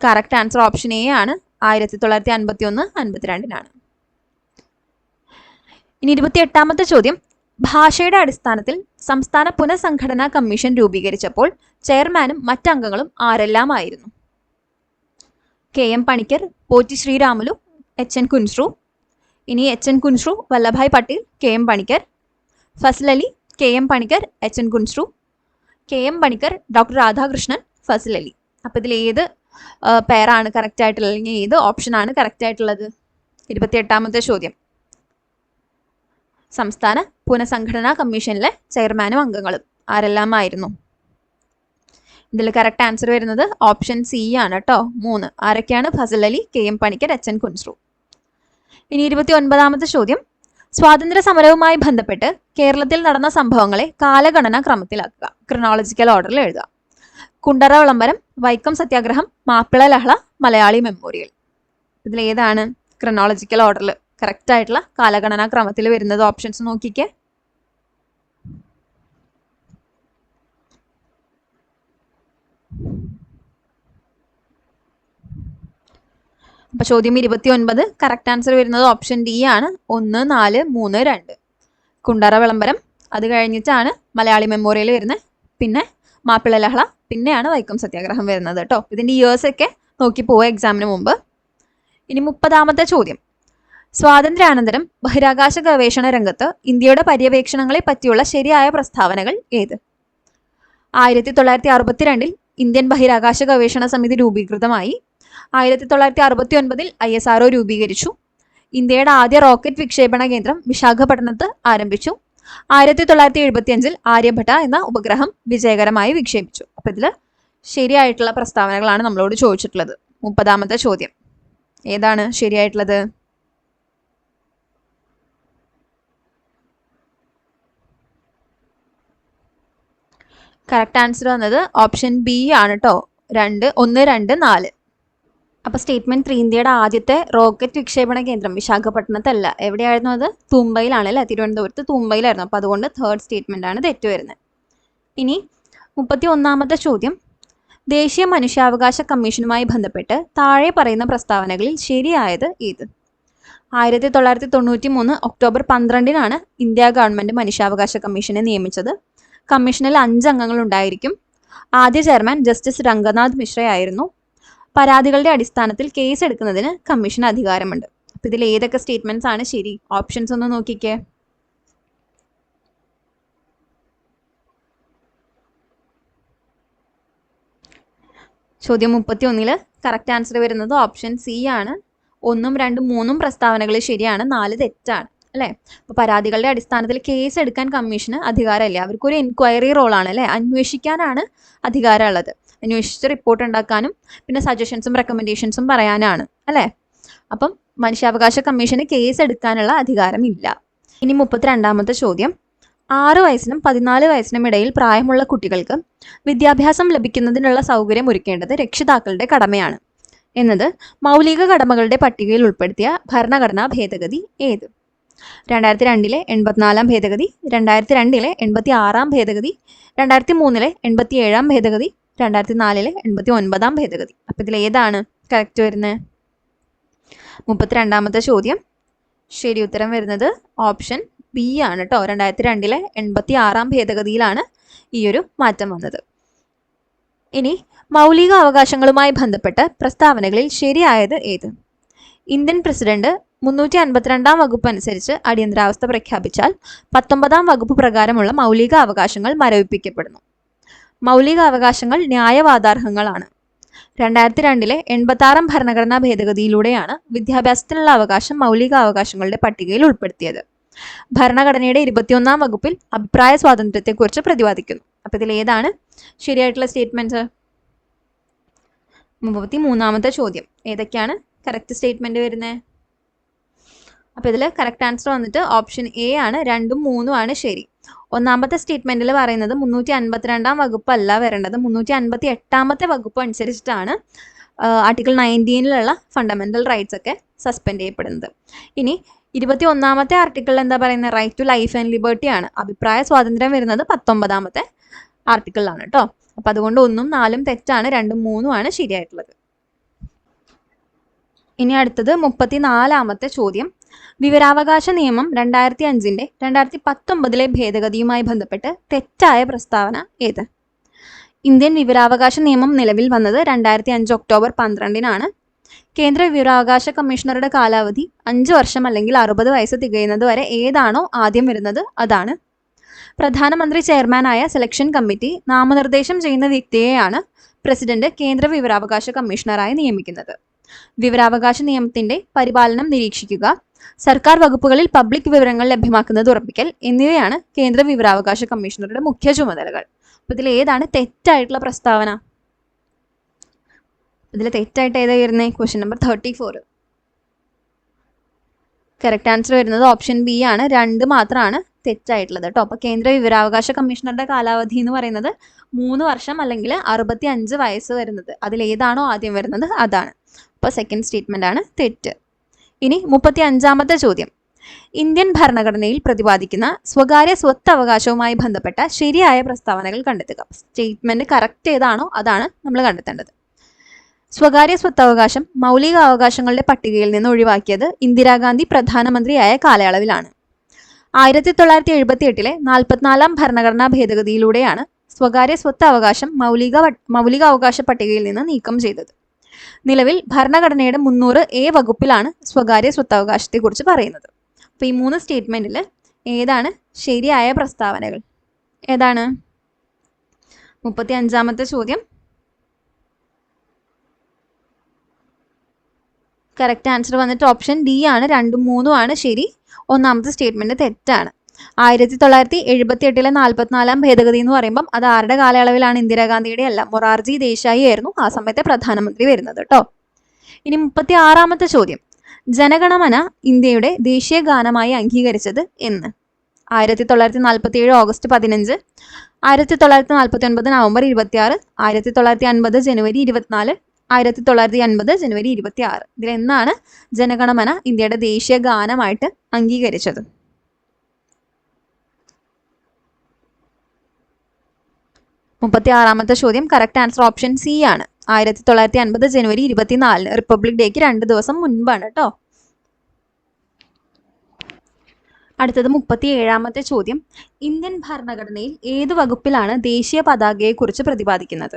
കറക്റ്റ് ആൻസർ ഓപ്ഷൻ എ ആണ്, 1951-52. ഇനി 28ാമത്തെ ചോദ്യം. ഭാഷയുടെ അടിസ്ഥാനത്തിൽ സംസ്ഥാന പുനഃസംഘടനാ കമ്മീഷൻ രൂപീകരിച്ചപ്പോൾ ചെയർമാനും മറ്റംഗങ്ങളും ആരെല്ലാമായിരുന്നു? KM Panicker, Potti Sriramulu, HN Kunzru. ഇനി HN Kunzru, Vallabhbhai Patel, KM Panikkar. Fazal Ali, KM Panikkar, HN Kunzru. KM Panikkar, doctor Radhakrishnan, Fazal Ali. അപ്പം ഇതിൽ ഏത് പേരാണ് കറക്റ്റ് ആയിട്ടുള്ളത്, അല്ലെങ്കിൽ ഏത് ഓപ്ഷനാണ് കറക്റ്റ് ആയിട്ടുള്ളത്? 28ാമത്തെ ചോദ്യം. സംസ്ഥാന പുനഃസംഘടനാ കമ്മീഷനിലെ ചെയർമാനും അംഗങ്ങളും ആരെല്ലാമായിരുന്നു? ഇതിൽ കറക്റ്റ് ആൻസർ വരുന്നത് ഓപ്ഷൻ സി ആണ് കേട്ടോ, 3. ആരൊക്കെയാണ്? Fasal Ali, KM Panikkar, HN Kunzru. ഇനി 29ാമത്തെ ചോദ്യം. സ്വാതന്ത്ര്യ സമരവുമായി ബന്ധപ്പെട്ട് കേരളത്തിൽ നടന്ന സംഭവങ്ങളെ കാലഗണന ക്രമത്തിലാക്കുക, ക്രൊണോളജിക്കൽ ഓർഡറിൽ എഴുതുക. കുണ്ടറ വിളംബരം, വൈക്കം സത്യാഗ്രഹം, മാപ്പിള ലഹള, മലയാളി മെമ്മോറിയൽ. ഇതിലേതാണ് ക്രൊണോളജിക്കൽ ഓർഡറിൽ കറക്റ്റ് ആയിട്ടുള്ള കാലഗണനാ ക്രമത്തിൽ വരുന്നത്? ഓപ്ഷൻസ് നോക്കിക്കേ. അപ്പൊ ചോദ്യം 29. കറക്റ്റ് ആൻസർ വരുന്നത് ഓപ്ഷൻ ഡി ആണ്, 1, 4, 3, 2. കുണ്ടറ വിളംബരം, അത് കഴിഞ്ഞിട്ടാണ് മലയാളി മെമ്മോറിയൽ വരുന്നത്, പിന്നെ മാപ്പിള ലഹള, പിന്നെയാണ് വൈക്കം സത്യാഗ്രഹം വരുന്നത് കേട്ടോ. ഇതിന്റെ ഇയേഴ്സ് ഒക്കെ നോക്കി പോവുക എക്സാമിന് മുമ്പ്. ഇനി 30ാമത്തെ ചോദ്യം. സ്വാതന്ത്ര്യാനന്തരം ബഹിരാകാശ ഗവേഷണ രംഗത്ത് ഇന്ത്യയുടെ പര്യവേക്ഷണങ്ങളെ പറ്റിയുള്ള ശരിയായ പ്രസ്താവനകൾ ഏത്? 1962 ഇന്ത്യൻ ബഹിരാകാശ ഗവേഷണ സമിതി രൂപീകൃതമായി. 1969 ISRO രൂപീകരിച്ചു. ഇന്ത്യയുടെ ആദ്യ റോക്കറ്റ് വിക്ഷേപണ കേന്ദ്രം വിശാഖപട്ടണത്ത് ആരംഭിച്ചു. 1975 ആര്യഭട്ട എന്ന ഉപഗ്രഹം വിജയകരമായി വിക്ഷേപിച്ചു. അപ്പൊ ഇതിൽ ശരിയായിട്ടുള്ള പ്രസ്താവനകളാണ് നമ്മളോട് ചോദിച്ചിട്ടുള്ളത്. 30ാമത്തെ ചോദ്യം ഏതാണ് ശരിയായിട്ടുള്ളത്? കറക്റ്റ് ആൻസർ വന്നത് ഓപ്ഷൻ ബി ആണ് കേട്ടോ, 1, 2, 4. അപ്പൊ സ്റ്റേറ്റ്മെന്റ് 3 ഇന്ത്യയുടെ ആദ്യത്തെ റോക്കറ്റ് വിക്ഷേപണ കേന്ദ്രം വിശാഖപട്ടണത്തല്ല, എവിടെയായിരുന്നു അത്? തുമ്പയിലാണ് അല്ലേ, തിരുവനന്തപുരത്ത് തുമ്പയിലായിരുന്നു. അപ്പൊ അതുകൊണ്ട് തേർഡ് സ്റ്റേറ്റ്മെന്റ് ആണ് തെറ്റ് വരുന്നത്. ഇനി 31ാമത്തെ ചോദ്യം. ദേശീയ മനുഷ്യാവകാശ കമ്മീഷനുമായി ബന്ധപ്പെട്ട് താഴെ പറയുന്ന പ്രസ്താവനകളിൽ ശരിയായത് ഏത്? 1993 ഒക്ടോബർ 12 ഇന്ത്യ ഗവൺമെന്റ് മനുഷ്യാവകാശ കമ്മീഷനെ നിയമിച്ചത്. കമ്മീഷനിൽ 5 അംഗങ്ങൾ ഉണ്ടായിരിക്കും. ആദ്യ ചെയർമാൻ ജസ്റ്റിസ് രംഗനാഥ് മിശ്രയായിരുന്നു. പരാതികളുടെ അടിസ്ഥാനത്തിൽ കേസ് എടുക്കുന്നതിന് കമ്മീഷന് അധികാരമുണ്ട്. അപ്പം ഇതിൽ ഏതൊക്കെ സ്റ്റേറ്റ്മെന്റ്സ് ആണ് ശരി? ഓപ്ഷൻസ് ഒന്ന് നോക്കിക്കേ. ചോദ്യം 31 കറക്റ്റ് ആൻസർ വരുന്നത് ഓപ്ഷൻ സി ആണ്. 1, 2, 3 പ്രസ്താവനകൾ ശരിയാണ്, 4 തെറ്റാണ് അല്ലേ. അപ്പോൾ പരാതികളുടെ അടിസ്ഥാനത്തിൽ കേസ് എടുക്കാൻ കമ്മീഷന് അധികാരമില്ല. അവർക്കൊരു എൻക്വയറി റോളാണ് അല്ലേ, അന്വേഷിക്കാനാണ് അധികാരമുള്ളത്. അന്വേഷിച്ച് റിപ്പോർട്ട് ഉണ്ടാക്കാനും പിന്നെ സജഷൻസും റെക്കമെൻഡേഷൻസും പറയാനാണ് അല്ലേ. അപ്പം മനുഷ്യാവകാശ കമ്മീഷന് കേസ് എടുക്കാനുള്ള അധികാരമില്ല. ഇനി 32ാമത്തെ ചോദ്യം, 6 വയസ്സിനും 14 വയസ്സിനും ഇടയിൽ പ്രായമുള്ള കുട്ടികൾക്ക് വിദ്യാഭ്യാസം ലഭിക്കുന്നതിനുള്ള സൗകര്യം ഒരുക്കേണ്ടത് രക്ഷിതാക്കളുടെ കടമയാണ് എന്നത് മൗലിക കടമകളുടെ പട്ടികയിൽ ഉൾപ്പെടുത്തിയ ഭരണഘടനാ ഭേദഗതി ഏത്? 2002 84-ാം ഭേദഗതി, 2002 86-ാം ഭേദഗതി, 2003 87-ാം ഭേദഗതി, 2004 89-ാം ഭേദഗതി. അപ്പം ഇതിൽ ഏതാണ് കറക്റ്റ് വരുന്നത്? 32ാമത്തെ ചോദ്യം ശരി ഉത്തരം വരുന്നത് ഓപ്ഷൻ ബി ആണ് കേട്ടോ. 2002 86-ാം ഭേദഗതിയിലാണ് ഈ ഒരു മാറ്റം വന്നത്. ഇനി മൗലിക അവകാശങ്ങളുമായി ബന്ധപ്പെട്ട് പ്രസ്താവനകളിൽ ശരിയായത് ഏത്? ഇന്ത്യൻ പ്രസിഡന്റ് 352-ാം വകുപ്പ് അനുസരിച്ച് അടിയന്തരാവസ്ഥ പ്രഖ്യാപിച്ചാൽ 19-ാം വകുപ്പ് പ്രകാരമുള്ള മൗലിക അവകാശങ്ങൾ മരവിപ്പിക്കപ്പെടുന്നു. മൗലിക അവകാശങ്ങൾ ന്യായവാദാർഹങ്ങളാണ്. 2002 86-ാം ഭരണഘടനാ ഭേദഗതിയിലൂടെയാണ് വിദ്യാഭ്യാസത്തിനുള്ള അവകാശം മൗലിക അവകാശങ്ങളുടെ പട്ടികയിൽ ഉൾപ്പെടുത്തിയത്. ഭരണഘടനയുടെ 21-ാം വകുപ്പിൽ അഭിപ്രായ സ്വാതന്ത്ര്യത്തെക്കുറിച്ച് പ്രതിപാദിക്കുന്നു. അപ്പം ഇതിൽ ഏതാണ് ശരിയായിട്ടുള്ള സ്റ്റേറ്റ്മെന്റ്? 33ാമത്തെ ചോദ്യം ഏതൊക്കെയാണ് കറക്റ്റ് സ്റ്റേറ്റ്മെന്റ് വരുന്നത്? അപ്പം ഇതിൽ കറക്റ്റ് ആൻസർ വന്നിട്ട് ഓപ്ഷൻ എ ആണ്. 2ഉം 3ഉം ആണ് ശരി. ഒന്നാമത്തെ സ്റ്റേറ്റ്മെന്റിൽ പറയുന്നത് 352-ാം വകുപ്പല്ല വരേണ്ടത്, 358-ാമത്തെ വകുപ്പ് അനുസരിച്ചിട്ടാണ് ആർട്ടിക്കിൾ 19-ലുള്ള ഫണ്ടമെന്റൽ റൈറ്റ്സ് ഒക്കെ സസ്പെൻഡ് ചെയ്യപ്പെടുന്നത്. ഇനി 21-ാമത്തെ ആർട്ടിക്കിളിൽ എന്താ പറയുന്നത്? Right to life and liberty ആണ്. അഭിപ്രായ സ്വാതന്ത്ര്യം വരുന്നത് 19-ാമത്തെ ആർട്ടിക്കിളിലാണ് കേട്ടോ. അപ്പം അതുകൊണ്ട് 1ഉം 4ഉം തെറ്റാണ്, 2ഉം 3ഉം ആണ് ശരിയായിട്ടുള്ളത്. ഇനി അടുത്തത് 34ാമത്തെ ചോദ്യം, വിവരാവകാശ നിയമം 2005-ന്റെ 2019-ലെ ഭേദഗതിയുമായി ബന്ധപ്പെട്ട് തെറ്റായ പ്രസ്താവന ഏത്? ഇന്ത്യൻ വിവരാവകാശ നിയമം നിലവിൽ വന്നത് 2005 ഒക്ടോബർ 12-നാണ്. കേന്ദ്ര വിവരാവകാശ കമ്മീഷണറുടെ കാലാവധി 5 വർഷം അല്ലെങ്കിൽ 60 വയസ്സ് തികയുന്നത് വരെ ഏതാണോ ആദ്യം വരുന്നത് അതാണ്. പ്രധാനമന്ത്രി ചെയർമാനായ സെലക്ഷൻ കമ്മിറ്റി നാമനിർദ്ദേശം ചെയ്യുന്ന വ്യക്തിയെയാണ് പ്രസിഡന്റ് കേന്ദ്ര വിവരാവകാശ കമ്മീഷണറായി നിയമിക്കുന്നത്. വിവരാവകാശ നിയമത്തിന്റെ പരിപാലനം നിരീക്ഷിക്കുക, സർക്കാർ വകുപ്പുകളിൽ പബ്ലിക് വിവരങ്ങൾ ലഭ്യമാക്കുന്നത് ഉറപ്പിക്കൽ എന്നിവയാണ് കേന്ദ്ര വിവരാവകാശ കമ്മീഷണറുടെ മുഖ്യ ചുമതലകൾ. അപ്പോൾ ഇതിൽ ഏതാണ് തെറ്റായിട്ടുള്ള പ്രസ്താവന? ഇതിൽ തെറ്റായിട്ട് ഏതാ വരുന്നത്? Question number 34. കറക്റ്റ് ആൻസർ വരുന്നത് ഓപ്ഷൻ ബി ആണ്. 2 മാത്രമാണ് തെറ്റായിട്ടുള്ളത് കേട്ടോ. അപ്പോൾ കേന്ദ്ര വിവരാവകാശ കമ്മീഷണറുടെ കാലാവധി എന്ന് പറയുന്നത് 3 വർഷം അല്ലെങ്കിൽ 65 വയസ്സ് വരുന്നത്. അതിൽ ഏതാണോ ആദ്യം വരുന്നത് അതാണ്. അപ്പോൾ സെക്കൻഡ് സ്റ്റേറ്റ്മെന്റ് ആണ് തെറ്റ്. ഇനി 35ാമത്തെ ചോദ്യം, ഇന്ത്യൻ ഭരണഘടനയിൽ പ്രതിപാദിക്കുന്ന സ്വകാര്യ സ്വത്ത് അവകാശവുമായി ബന്ധപ്പെട്ട ശരിയായ പ്രസ്താവനകൾ കണ്ടെത്തുക. സ്റ്റേറ്റ്മെന്റ് കറക്റ്റ് ഏതാണോ അതാണ് നമ്മൾ കണ്ടെത്തേണ്ടത്. സ്വകാര്യ സ്വത്തവകാശം മൗലിക അവകാശങ്ങളുടെ പട്ടികയിൽ നിന്ന് ഒഴിവാക്കിയത് ഇന്ദിരാഗാന്ധി പ്രധാനമന്ത്രിയായ കാലയളവിലാണ്. 1978-ലെ 44-ാം ഭരണഘടനാ ഭേദഗതിയിലൂടെയാണ് സ്വകാര്യ സ്വത്ത് അവകാശം മൗലിക അവകാശ പട്ടികയിൽ നിന്ന് നീക്കം ചെയ്തത്. നിലവിൽ ഭരണഘടനയുടെ 300A വകുപ്പിലാണ് സ്വകാര്യ സ്വത്തവകാശത്തെക്കുറിച്ച് പറയുന്നത്. അപ്പോൾ ഈ 3 സ്റ്റേറ്റ്മെന്റിൽ ഏതാണ് ശരിയായ പ്രസ്താവനകൾ? ഏതാണ്? 35ാമത്തെ ചോദ്യം കറക്റ്റ് ആൻസർ വന്നിട്ട് ഓപ്ഷൻ ഡി ആണ്. 2ഉം 3ഉം ആണ് ശരി. ഒന്നാമത്തെ സ്റ്റേറ്റ്മെന്റ് തെറ്റാണ്. 1978-ലെ 44-ാം ഭേദഗതി എന്ന് പറയുമ്പം അത് ആരുടെ കാലയളവിലാണ്? ഇന്ദിരാഗാന്ധിയുടെ അല്ല, മൊറാർജി ദേശായി ആയിരുന്നു ആ സമയത്തെ പ്രധാനമന്ത്രി വരുന്നത് കേട്ടോ. ഇനി 36ാമത്തെ ചോദ്യം, ജനഗണമന ഇന്ത്യയുടെ ദേശീയ ഗാനമായി അംഗീകരിച്ചത് എന്ന്? 1947 ഓഗസ്റ്റ് 15, 1949 നവംബർ 26, 1950 ജനുവരി 24, 1950 ജനുവരി 26. ഇതിലെന്നാണ് ജനഗണമന ഇന്ത്യയുടെ ദേശീയ ഗാനമായിട്ട് അംഗീകരിച്ചത്? 36ാമത്തെ ചോദ്യം കറക്റ്റ് ആൻസർ ഓപ്ഷൻ സി ആണ്. 1950 ജനുവരി 24 റിപ്പബ്ലിക് ഡേക്ക് 2 ദിവസം മുൻപാണ് കേട്ടോ. അടുത്തത് 37ാമത്തെ ചോദ്യം. ഇന്ത്യൻ ഭരണഘടനയിൽ ഏത് വകുപ്പിലാണ് ദേശീയ പതാകയെക്കുറിച്ച് പ്രതിപാദിക്കുന്നത്?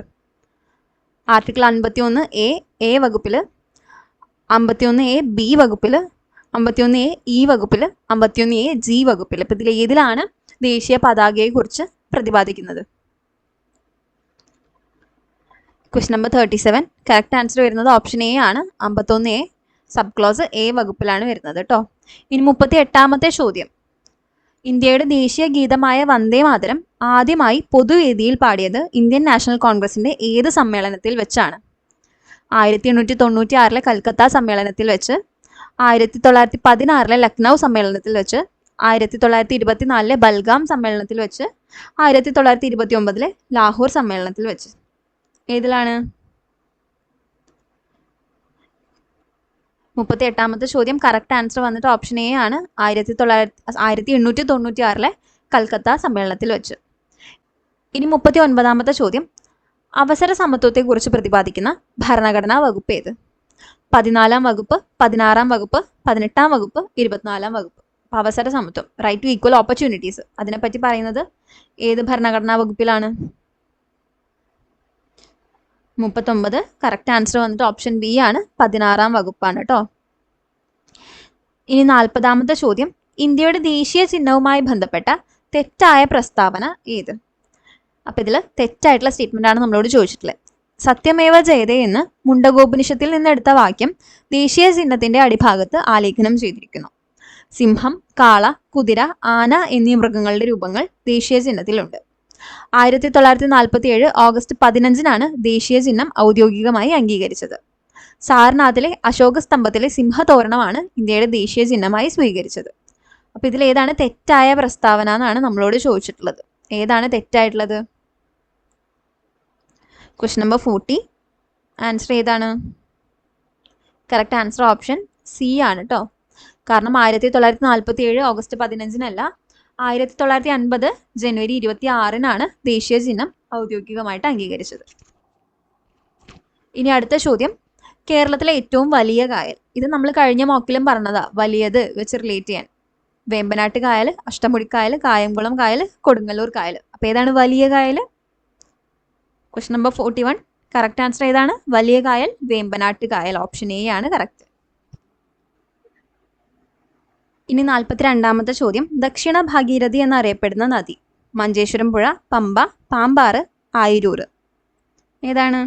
ആർട്ടിക്കിൾ 51A വകുപ്പിൽ, 51A B വകുപ്പിൽ, 51A E വകുപ്പിൽ, 51A G വകുപ്പിൽ. ഇപ്പം ഇതിൽ ഏതിലാണ് ദേശീയ പതാകയെക്കുറിച്ച് പ്രതിപാദിക്കുന്നത്? Question number 37. കറക്റ്റ് ആൻസർ വരുന്നത് ഓപ്ഷൻ എ ആണ്. 51A സബ് ക്ലോസ് എ വകുപ്പിലാണ് വരുന്നത് കേട്ടോ. ഇനി 38ാമത്തെ ചോദ്യം. ഇന്ത്യയുടെ ദേശീയ ഗീതമായ വന്ദേ മാതരം ആദ്യമായി പൊതുവേദിയിൽ പാടിയത് ഇന്ത്യൻ നാഷണൽ കോൺഗ്രസിന്റെ ഏത് സമ്മേളനത്തിൽ വെച്ചാണ്? 1896 കൽക്കത്ത സമ്മേളനത്തിൽ വെച്ച്, 1916 ലക്നൗ സമ്മേളനത്തിൽ വെച്ച്, 1924 ബൽഗാം സമ്മേളനത്തിൽ വെച്ച്, 1929 ലാഹോർ സമ്മേളനത്തിൽ വെച്ച്. ഏതിലാണ്? 38ാമത്തെ ചോദ്യം കറക്റ്റ് ആൻസർ വന്നിട്ട് ഓപ്ഷൻ എ ആണ്. 1896 കൽക്കത്ത സമ്മേളനത്തിൽ വെച്ച്. ഇനി 39ാമത്തെ ചോദ്യം. അവസര സമത്വത്തെക്കുറിച്ച് പ്രതിപാദിക്കുന്ന ഭരണഘടനാ വകുപ്പ് ഏത്? 14ാം വകുപ്പ്, 16ാം വകുപ്പ്, 18ാം വകുപ്പ്, 24ാം വകുപ്പ്. അവസര സമത്വം, റൈറ്റ് ടു ഈക്വൽ ഓപ്പർച്യൂണിറ്റീസ്, അതിനെപ്പറ്റി പറയുന്നത് ഏത് ഭരണഘടനാ വകുപ്പിലാണ്? 39. കറക്റ്റ് ആൻസർ വന്നിട്ട് ഓപ്ഷൻ ബി ആണ്. 16ാം വകുപ്പാണ് കേട്ടോ. ഇനി 40ാമത്തെ ചോദ്യം. ഇന്ത്യയുടെ ദേശീയ ചിഹ്നവുമായി ബന്ധപ്പെട്ട തെറ്റായ പ്രസ്താവന ഏത്? അപ്പം ഇതിൽ തെറ്റായിട്ടുള്ള സ്റ്റേറ്റ്മെന്റ് ആണ് നമ്മളോട് ചോദിച്ചിട്ടുള്ളത്. സത്യമേവ ജയതേ എന്ന് മുണ്ടകോപനിഷത്തിൽ നിന്നെടുത്ത വാക്യം ദേശീയ ചിഹ്നത്തിന്റെ അടിഭാഗത്ത് ആലേഖനം ചെയ്തിരിക്കുന്നു. സിംഹം, കാള, കുതിര, ആന എന്നീ മൃഗങ്ങളുടെ രൂപങ്ങൾ ദേശീയ ചിഹ്നത്തിലുണ്ട്. 1947 ഓഗസ്റ്റ് 15 ദേശീയ ചിഹ്നം ഔദ്യോഗികമായി അംഗീകരിച്ചത്. സാരനാഥിലെ അശോക സ്തംഭത്തിലെ സിംഹതോരണമാണ് ഇന്ത്യയുടെ ദേശീയ ചിഹ്നമായി സ്വീകരിച്ചത്. അപ്പം ഇതിൽ ഏതാണ് തെറ്റായ പ്രസ്താവന എന്നാണ് നമ്മളോട് ചോദിച്ചിട്ടുള്ളത്. ഏതാണ് തെറ്റായിട്ടുള്ളത്? Question number 40. ആൻസർ ഏതാണ്? കറക്റ്റ് ആൻസർ ഓപ്ഷൻ സി ആണ് കേട്ടോ. കാരണം 1947 ഓഗസ്റ്റ് 15 1950 ജനുവരി 26 ദേശീയ ചിഹ്നം ഔദ്യോഗികമായിട്ട് അംഗീകരിച്ചത്. ഇനി അടുത്ത ചോദ്യം. കേരളത്തിലെ ഏറ്റവും വലിയ കായൽ. ഇത് നമ്മൾ കഴിഞ്ഞ മോക്കിലും പറഞ്ഞതാ, വലിയത് വെച്ച് റിലേറ്റ് ചെയ്യാൻ. വേമ്പനാട്ട് കായൽ, അഷ്ടമുടിക്കായൽ, കായംകുളം കായൽ, കൊടുങ്ങല്ലൂർ കായൽ. അപ്പോൾ ഏതാണ് വലിയ കായൽ? Question number 41. കറക്റ്റ് ആൻസർ ഏതാണ്? വലിയ കായൽ വേമ്പനാട്ട് കായൽ. ഓപ്ഷൻ എ ആണ് കറക്റ്റ്. ഇനി 42ാമത്തെ ചോദ്യം. ദക്ഷിണ ഭാഗീരഥി എന്നറിയപ്പെടുന്ന നദി? മഞ്ചേശ്വരം പുഴ, പമ്പ, പാമ്പാറ്, ആയിരൂർ. ഏതാണ്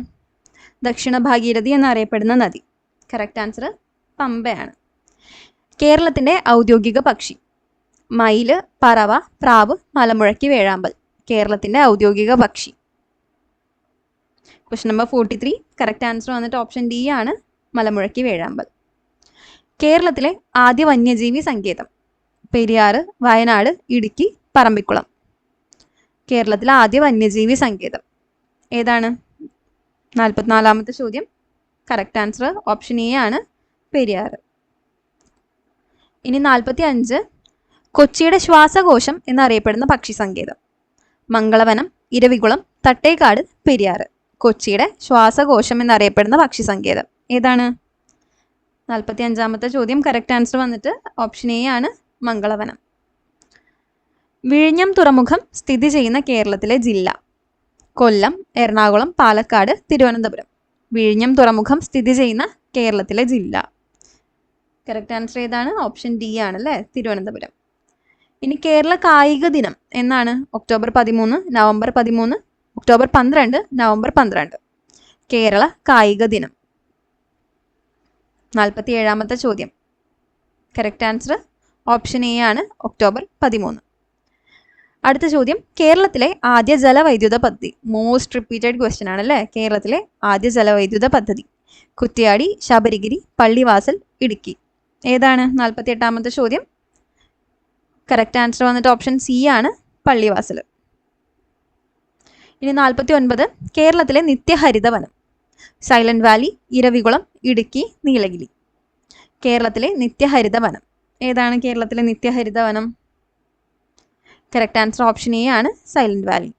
ദക്ഷിണ ഭാഗീരഥി എന്നറിയപ്പെടുന്ന നദി? കറക്റ്റ് ആൻസർ പമ്പയാണ്. കേരളത്തിന്റെ ഔദ്യോഗിക പക്ഷി? മയില്, പറവ, പ്രാവ്, മലമുഴക്കി വേഴാമ്പൽ. കേരളത്തിന്റെ ഔദ്യോഗിക പക്ഷി. Question number 43. കറക്റ്റ് ആൻസർ വന്നിട്ട് ഓപ്ഷൻ ഡി ആണ്, മലമുഴക്കി വേഴാമ്പൽ. കേരളത്തിലെ ആദ്യ വന്യജീവി സങ്കേതം? പെരിയാറ്, വയനാട്, ഇടുക്കി, പറമ്പിക്കുളം. കേരളത്തിലെ ആദ്യ വന്യജീവി സങ്കേതം ഏതാണ്? 44ാമത്തെ ചോദ്യം. കറക്റ്റ് ആൻസർ ഓപ്ഷൻ എ ആണ്, പെരിയാറ്. ഇനി 45. കൊച്ചിയുടെ ശ്വാസകോശം എന്നറിയപ്പെടുന്ന പക്ഷി സങ്കേതം? മംഗളവനം, ഇരവികുളം, തട്ടേക്കാട്, പെരിയാറ്. കൊച്ചിയുടെ ശ്വാസകോശം എന്നറിയപ്പെടുന്ന പക്ഷി സങ്കേതം ഏതാണ്? 45ാമത്തെ ചോദ്യം. കറക്റ്റ് ആൻസർ വന്നിട്ട് ഓപ്ഷൻ എ ആണ്, മംഗളവനം. വിഴിഞ്ഞം തുറമുഖം സ്ഥിതി ചെയ്യുന്ന കേരളത്തിലെ ജില്ല? കൊല്ലം, എറണാകുളം, പാലക്കാട്, തിരുവനന്തപുരം. വിഴിഞ്ഞം തുറമുഖം സ്ഥിതി ചെയ്യുന്ന കേരളത്തിലെ ജില്ല. കറക്റ്റ് ആൻസർ ഏതാണ്? ഓപ്ഷൻ ഡി ആണല്ലേ, തിരുവനന്തപുരം. ഇനി കേരള കായിക ദിനം എന്നാണ്? October 13, November 13, October 12, November 12. Kerala കായിക ദിനം. 47ാമത്തെ ചോദ്യം. കറക്റ്റ് ആൻസർ ഓപ്ഷൻ എ ആണ്, ഒക്ടോബർ 13. അടുത്ത ചോദ്യം. കേരളത്തിലെ ആദ്യ ജലവൈദ്യുത പദ്ധതി? മോസ്റ്റ് റിപ്പീറ്റഡ് ക്വസ്റ്റ്യൻ ആണല്ലേ. കേരളത്തിലെ ആദ്യ ജലവൈദ്യുത പദ്ധതി? കുറ്റ്യാടി, ശബരിഗിരി, പള്ളിവാസൽ, ഇടുക്കി. ഏതാണ്? 48ാമത്തെ ചോദ്യം. കറക്റ്റ് ആൻസർ വന്നിട്ട് ഓപ്ഷൻ സി ആണ്, പള്ളിവാസൽ. ഇനി 49. കേരളത്തിലെ നിത്യഹരിത വനം? Silent Valley, Eravikulam, Idukki, Nilgiri. കേരളത്തിലെ നിത്യഹരിത വനം ഏതാണ്? കേരളത്തിലെ നിത്യഹരിത വനം? കറക്റ്റ് ആൻസർ ഓപ്ഷൻ എ ആണ്, സൈലന്റ് വാലി.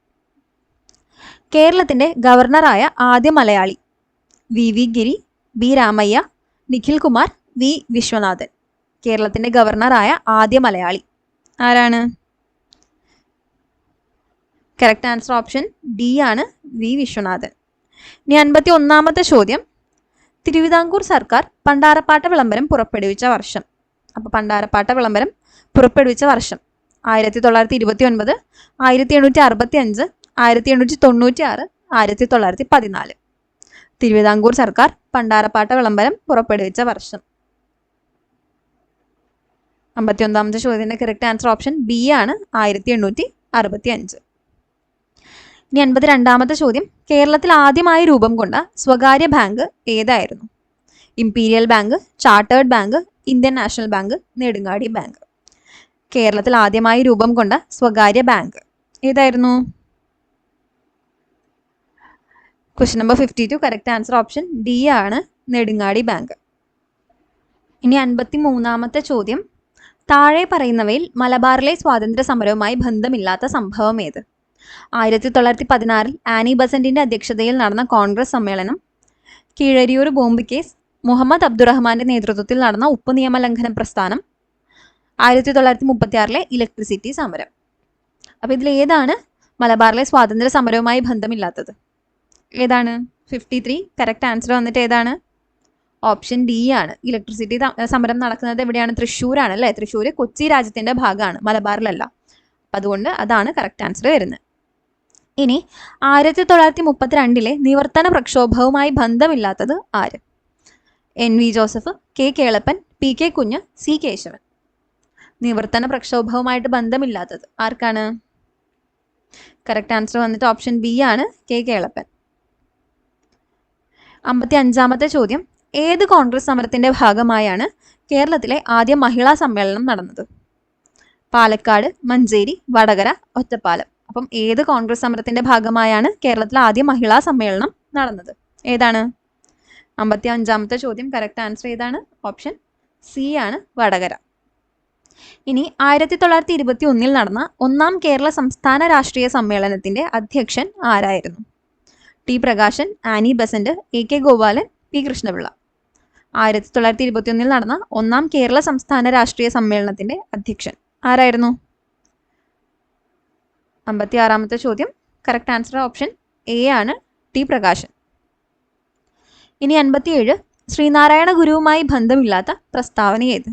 കേരളത്തിന്റെ ഗവർണറായ ആദ്യ മലയാളി? വി ഗിരി, ബി രാമയ്യ, നിഖിൽ കുമാർ, വി വിശ്വനാഥൻ. കേരളത്തിന്റെ ഗവർണറായ ആദ്യ മലയാളി? ആരാണ്? കറക്റ്റ് ആൻസർ ഓപ്ഷൻ ഡി ആണ്, വി വിശ്വനാഥൻ. ഇനി 51ാമത്തെ ചോദ്യം, തിരുവിതാംകൂർ സർക്കാർ പണ്ടാരപ്പാട്ട വിളംബരം പുറപ്പെടുവിച്ച വർഷം. അപ്പോൾ പണ്ടാരപ്പാട്ട വിളംബരം പുറപ്പെടുവിച്ച വർഷം 1929, 1865, 1896, 1914. തിരുവിതാംകൂർ സർക്കാർ പണ്ടാരപ്പാട്ട വിളംബരം പുറപ്പെടുവിച്ച വർഷം. 51ാമത്തെ ചോദ്യത്തിന്റെ കറക്റ്റ് ആൻസർ ഓപ്ഷൻ ബി ആണ്, 1865. ഇനി 52ാമത്തെ ചോദ്യം, കേരളത്തിൽ ആദ്യമായി രൂപം കൊണ്ട സ്വകാര്യ ബാങ്ക് ഏതായിരുന്നു? Imperial bank, chartered bank, Indian national bank, Nedungadi bank. കേരളത്തിൽ ആദ്യമായി രൂപം കൊണ്ട സ്വകാര്യ ബാങ്ക് ഏതായിരുന്നു? Question number 52, correct answer option D ആണ്, നെടുങ്ങാടി ബാങ്ക്. ഇനി 53ാമത്തെ ചോദ്യം, താഴെ പറയുന്നവയിൽ മലബാറിലെ സ്വാതന്ത്ര്യ സമരവുമായി ബന്ധമില്ലാത്ത സംഭവം ഏത്? 1916 ആനി ബസന്റിന്റെ അധ്യക്ഷതയിൽ നടന്ന കോൺഗ്രസ് സമ്മേളനം, കീഴരിയൂർ ബോംബ് കേസ്, മുഹമ്മദ് അബ്ദുറഹ്മാന്റെ നേതൃത്വത്തിൽ നടന്ന ഉപ്പ് നിയമലംഘന പ്രസ്ഥാനം, 1936 ഇലക്ട്രിസിറ്റി സമരം. അപ്പൊ ഇതിൽ ഏതാണ് മലബാറിലെ സ്വാതന്ത്ര്യ സമരവുമായി ബന്ധമില്ലാത്തത്? ഏതാണ്? 53 കറക്റ്റ് ആൻസർ വന്നിട്ട് ഏതാണ്? ഓപ്ഷൻ ഡി ആണ്. ഇലക്ട്രിസിറ്റി സമരം നടക്കുന്നത് എവിടെയാണ്? തൃശ്ശൂരാണ് അല്ലേ? തൃശ്ശൂർ കൊച്ചി രാജ്യത്തിന്റെ ഭാഗമാണ്, മലബാറിലല്ല. അപ്പം അതുകൊണ്ട് അതാണ് കറക്റ്റ് ആൻസർ വരുന്നത്. ഇനി 1932 നിവർത്തന പ്രക്ഷോഭവുമായി ബന്ധമില്ലാത്തത് ആര്? N V Joseph, K Kelappan, P K Kunju, C Kesavan. നിവർത്തന പ്രക്ഷോഭവുമായിട്ട് ബന്ധമില്ലാത്തത് ആർക്കാണ്? കറക്റ്റ് ആൻസർ വന്നിട്ട് ഓപ്ഷൻ ബി ആണ്, കെ കേളപ്പൻ. 55ാമത്തെ ചോദ്യം, ഏത് കോൺഗ്രസ് സമരത്തിന്റെ ഭാഗമായാണ് കേരളത്തിലെ ആദ്യ മഹിളാ സമ്മേളനം നടന്നത്? പാലക്കാട്, മഞ്ചേരി, വടകര, ഒറ്റപ്പാലം. അപ്പം ഏത് കോൺഗ്രസ് സമരത്തിന്റെ ഭാഗമായാണ് കേരളത്തിലെ ആദ്യ മഹിളാ സമ്മേളനം നടന്നത്? ഏതാണ്? 55ാമത്തെ ചോദ്യം കറക്റ്റ് ആൻസർ ഏതാണ്? ഓപ്ഷൻ സി ആണ്, വടകര. ഇനി 1921 നടന്ന 1ാം കേരള സംസ്ഥാന രാഷ്ട്രീയ സമ്മേളനത്തിന്റെ അധ്യക്ഷൻ ആരായിരുന്നു? T Prakasan, Annie Besant, A K Gopalan, P Krishna Pillai. 1921 നടന്ന 1ാം കേരള സംസ്ഥാന രാഷ്ട്രീയ സമ്മേളനത്തിന്റെ അധ്യക്ഷൻ ആരായിരുന്നു? 56ാമത്തെ ചോദ്യം കറക്റ്റ് ആൻസർ ഓപ്ഷൻ എ ആണ്, ടി പ്രകാശൻ. ഇനി 57, ശ്രീനാരായണ ഗുരുവുമായി ബന്ധമില്ലാത്ത പ്രസ്താവന ഏത്?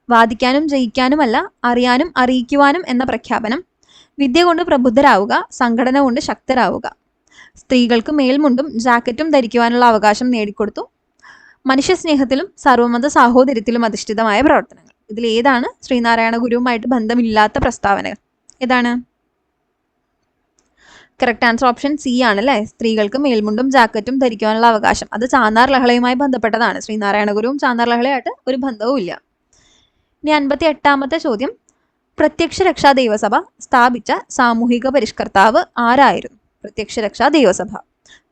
വാദിക്കാനും ജയിക്കാനുമല്ല, അറിയാനും അറിയിക്കുവാനും എന്ന പ്രഖ്യാപനം, വിദ്യ കൊണ്ട് പ്രബുദ്ധരാവുക, സംഘടന കൊണ്ട് ശക്തരാവുക, സ്ത്രീകൾക്ക് മേൽമുണ്ടും ജാക്കറ്റും ധരിക്കുവാനുള്ള അവകാശം നേടിക്കൊടുത്തു, മനുഷ്യസ്നേഹത്തിലും സർവമത സാഹോദര്യത്തിലും അധിഷ്ഠിതമായ പ്രവർത്തനങ്ങൾ. ഇതിൽ ഏതാണ് ശ്രീനാരായണ ഗുരുവുമായിട്ട് ബന്ധമില്ലാത്ത പ്രസ്താവനകൾ? ഏതാണ്? കറക്റ്റ് ആൻസർ ഓപ്ഷൻ സി ആണ് അല്ലേ? സ്ത്രീകൾക്ക് മേൽമുണ്ടും ജാക്കറ്റും ധരിക്കുവാനുള്ള അവകാശം. അത് ചാന്നാർ ലഹളയുമായി ബന്ധപ്പെട്ടതാണ്. ശ്രീനാരായണ ഗുരുവും ചാന്നാർ ലഹളയായിട്ട് ഒരു ബന്ധവും ഇല്ല. ഇനി 58ാമത്തെ ചോദ്യം, പ്രത്യക്ഷ രക്ഷാ ദൈവസഭ സ്ഥാപിച്ച സാമൂഹിക പരിഷ്കർത്താവ് ആരായിരുന്നു? പ്രത്യക്ഷ രക്ഷാ ദൈവസഭ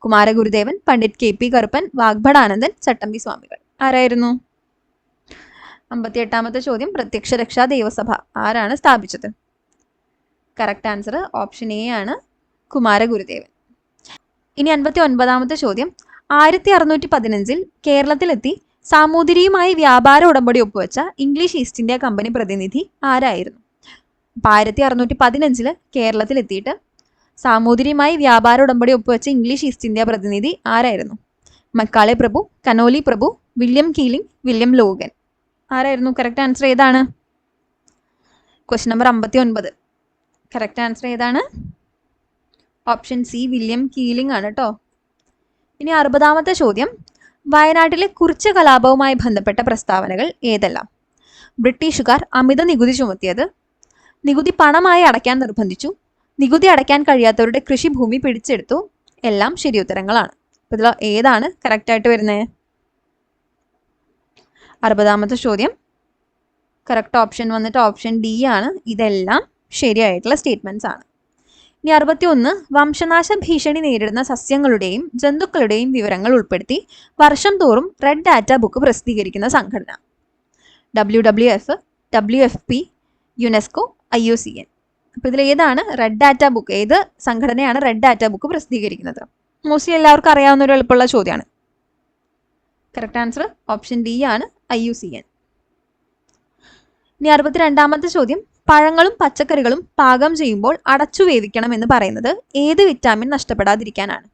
കുമാരഗുരുദേവൻ, പണ്ഡിറ്റ് കെ പി കറുപ്പൻ, വാഗ്ഭടാനന്ദൻ, ചട്ടമ്പി സ്വാമികൾ. ആരായിരുന്നു? 58ാമത്തെ ചോദ്യം, പ്രത്യക്ഷ രക്ഷാ ദൈവസഭ ആരാണ് സ്ഥാപിച്ചത്? കറക്റ്റ് ആൻസർ ഓപ്ഷൻ എ ആണ്, കുമാരഗുരുദേവൻ. ഇനി 59ാമത്തെ ചോദ്യം, 1615 കേരളത്തിലെത്തി സാമൂതിരിയുമായി വ്യാപാര ഉടമ്പടി ഒപ്പുവെച്ച ഇംഗ്ലീഷ് ഈസ്റ്റ് ഇന്ത്യ കമ്പനി പ്രതിനിധി ആരായിരുന്നു? 1615 കേരളത്തിലെത്തിയിട്ട് സാമൂതിരിയുമായി വ്യാപാര ഉടമ്പടി ഒപ്പുവെച്ച ഇംഗ്ലീഷ് ഈസ്റ്റ് ഇന്ത്യ പ്രതിനിധി ആരായിരുന്നു? മക്കാളെ പ്രഭു, കനോലി പ്രഭു, വില്യം കീലിംഗ്, വില്യം ലോഗൻ. ആരായിരുന്നു? കറക്റ്റ് ആൻസർ ഏതാണ്? Question number 59. കറക്റ്റ് ആൻസർ ഏതാണ്? ഓപ്ഷൻ സി, വില്യം കീലിംഗ് ആണ് കേട്ടോ. ഇനി 60ാമത്തെ ചോദ്യം, വയനാട്ടിലെ കുറിച്യ കലാപവുമായി ബന്ധപ്പെട്ട പ്രസ്താവനകൾ ഏതെല്ലാം? ബ്രിട്ടീഷുകാർ അമിത നികുതി ചുമത്തിയത്, നികുതി പണമായി അടയ്ക്കാൻ നിർബന്ധിച്ചു, നികുതി അടയ്ക്കാൻ കഴിയാത്തവരുടെ കൃഷിഭൂമി പിടിച്ചെടുത്തു, എല്ലാം ശരിയുത്തരങ്ങളാണ്. അപ്പോൾ ഇതിൽ ഏതാണ് കറക്റ്റ് ആയിട്ട് വരുന്നത്? 60ാമത്തെ ചോദ്യം കറക്റ്റ് ഓപ്ഷൻ വന്നിട്ട് ഓപ്ഷൻ ഡി ആണ്. ഇതെല്ലാം ശരിയായിട്ടുള്ള സ്റ്റേറ്റ്മെന്റ്സ് ആണ്. ഇനി 61, വംശനാശ ഭീഷണി നേരിടുന്ന സസ്യങ്ങളുടെയും ജന്തുക്കളുടെയും വിവരങ്ങൾ ഉൾപ്പെടുത്തി വർഷം തോറും റെഡ് ഡാറ്റ ബുക്ക് പ്രസിദ്ധീകരിക്കുന്ന സംഘടന? WWF, WFP, UNESCO, IUCN. അപ്പോൾ ഇതിൽ ഏതാണ് റെഡ് ഡാറ്റ ബുക്ക്? ഏത് സംഘടനയാണ് റെഡ് ഡാറ്റ ബുക്ക് പ്രസിദ്ധീകരിക്കുന്നത്? മോസ്റ്റ്ലി എല്ലാവർക്കും അറിയാവുന്ന ഒരു എളുപ്പമുള്ള ചോദ്യമാണ്. കറക്റ്റ് ആൻസർ ഓപ്ഷൻ ഡി ആണ്, IUCN. ഇനി 62ാമത്തെ ചോദ്യം, പഴങ്ങളും പച്ചക്കറികളും പാകം ചെയ്യുമ്പോൾ അടച്ചു വേവിക്കണം എന്ന് പറയുന്നത് ഏത് വിറ്റാമിൻ നഷ്ടപ്പെടാതിരിക്കാനാണ്?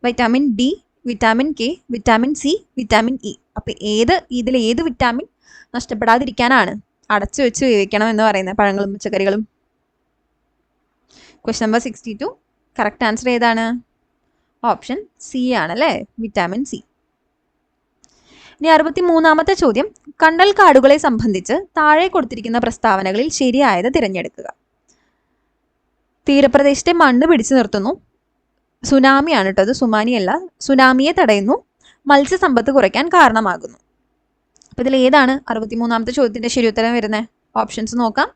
Vitamin D, vitamin K, vitamin C, vitamin E. അപ്പൊ ഇതിൽ ഏത് വിറ്റാമിൻ നഷ്ടപ്പെടാതിരിക്കാനാണ് അടച്ചു വെച്ച് വേവിക്കണം എന്ന് പറയുന്നത് പഴങ്ങളും പച്ചക്കറികളും? Question number 62. കറക്റ്റ് ആൻസർ ഏതാണ്? ഓപ്ഷൻ സി ആണ് അല്ലേ, വിറ്റാമിൻ സി. ഇനി 63ാമത്തെ ചോദ്യം, കണ്ടൽക്കാടുകളെ സംബന്ധിച്ച് താഴെ കൊടുത്തിരിക്കുന്ന പ്രസ്താവനകളിൽ ശരിയായത് തിരഞ്ഞെടുക്കുക. തീരപ്രദേശത്തെ മണ്ണ് പിടിച്ചു നിർത്തുന്നു. സുനാമിയാണ് കേട്ടോ, അത് സുമാനിയല്ല. സുനാമിയെ തടയുന്നു. മത്സ്യസമ്പത്ത് കുറയ്ക്കാൻ കാരണമാകുന്നു. അപ്പൊ ഇതിൽ ഏതാണ് 63ാമത്തെ ചോദ്യത്തിന്റെ ശരിയുത്തരം വരുന്നത്? ഓപ്ഷൻസ് നോക്കാം.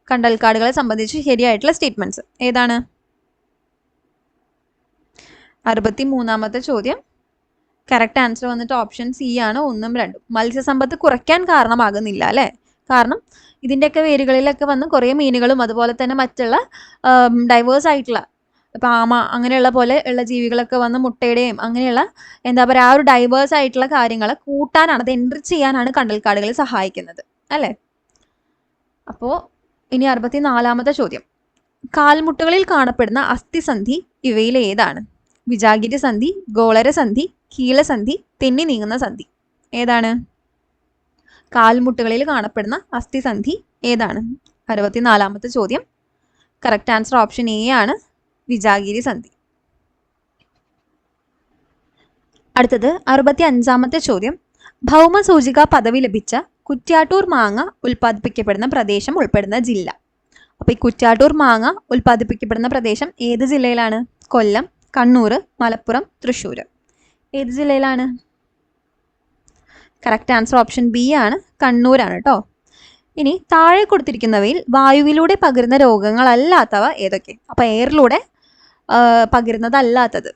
കണ്ടൽക്കാടുകളെ സംബന്ധിച്ച് ശരിയായിട്ടുള്ള സ്റ്റേറ്റ്മെന്റ്സ് ഏതാണ്? 63ാമത്തെ ചോദ്യം കറക്റ്റ് ആൻസർ വന്നിട്ട് ഓപ്ഷൻ സി ആണ്, 1ഉം 2ഉം. മത്സ്യസമ്പത്ത് കുറയ്ക്കാൻ കാരണമാകുന്നില്ല അല്ലേ? കാരണം ഇതിൻ്റെയൊക്കെ വേരുകളിലൊക്കെ വന്ന് കുറേ മീനുകളും അതുപോലെ തന്നെ മറ്റുള്ള ഡൈവേഴ്സ് ആയിട്ടുള്ള ഇപ്പം ആമ അങ്ങനെയുള്ള പോലെ ഉള്ള ജീവികളൊക്കെ വന്ന് മുട്ടയുടെയും അങ്ങനെയുള്ള എന്താ പറയുക ആ ഒരു ഡൈവേഴ്സ് ആയിട്ടുള്ള കാര്യങ്ങൾ കൂട്ടാനാണ്, അത് എൻറിച്ച് ചെയ്യാനാണ് കണ്ടൽക്കാടുകളെ സഹായിക്കുന്നത് അല്ലേ? അപ്പോൾ ഇനി 64ാമത്തെ ചോദ്യം, കാൽമുട്ടുകളിൽ കാണപ്പെടുന്ന അസ്ഥിസന്ധി ഇവയിൽ ഏതാണ്? വിജാഗിരി സന്ധി, ഗോളരസന്ധി, കീലസന്ധി, തെന്നി നീങ്ങുന്ന സന്ധി. ഏതാണ് കാൽമുട്ടുകളിൽ കാണപ്പെടുന്ന അസ്ഥിസന്ധി? ഏതാണ്? 64ാമത്തെ ചോദ്യം കറക്റ്റ് ആൻസർ ഓപ്ഷൻ എ ആണ്, വിജാഗിരി സന്ധി. അടുത്തത് 65ാമത്തെ ചോദ്യം, ഭൗമസൂചിക പദവി ലഭിച്ച കുറ്റ്യാട്ടൂർ മാങ്ങ ഉൽപ്പാദിപ്പിക്കപ്പെടുന്ന പ്രദേശം ഉൾപ്പെടുന്ന ജില്ല. അപ്പൊ ഈ കുറ്റ്യാട്ടൂർ മാങ്ങ ഉൽപ്പാദിപ്പിക്കപ്പെടുന്ന പ്രദേശം ഏത് ജില്ലയിലാണ്? കൊല്ലം, കണ്ണൂർ, മലപ്പുറം, തൃശ്ശൂർ. ഏത് ജില്ലയിലാണ്? കറക്റ്റ് ആൻസർ ഓപ്ഷൻ ബി ആണ്, കണ്ണൂരാണ് കേട്ടോ. ഇനി താഴെ കൊടുത്തിരിക്കുന്നവയിൽ വായുവിലൂടെ പകരുന്ന രോഗങ്ങളല്ലാത്തവ ഏതൊക്കെ? അപ്പൊ എയറിലൂടെ പകരുന്നതല്ലാത്തത്: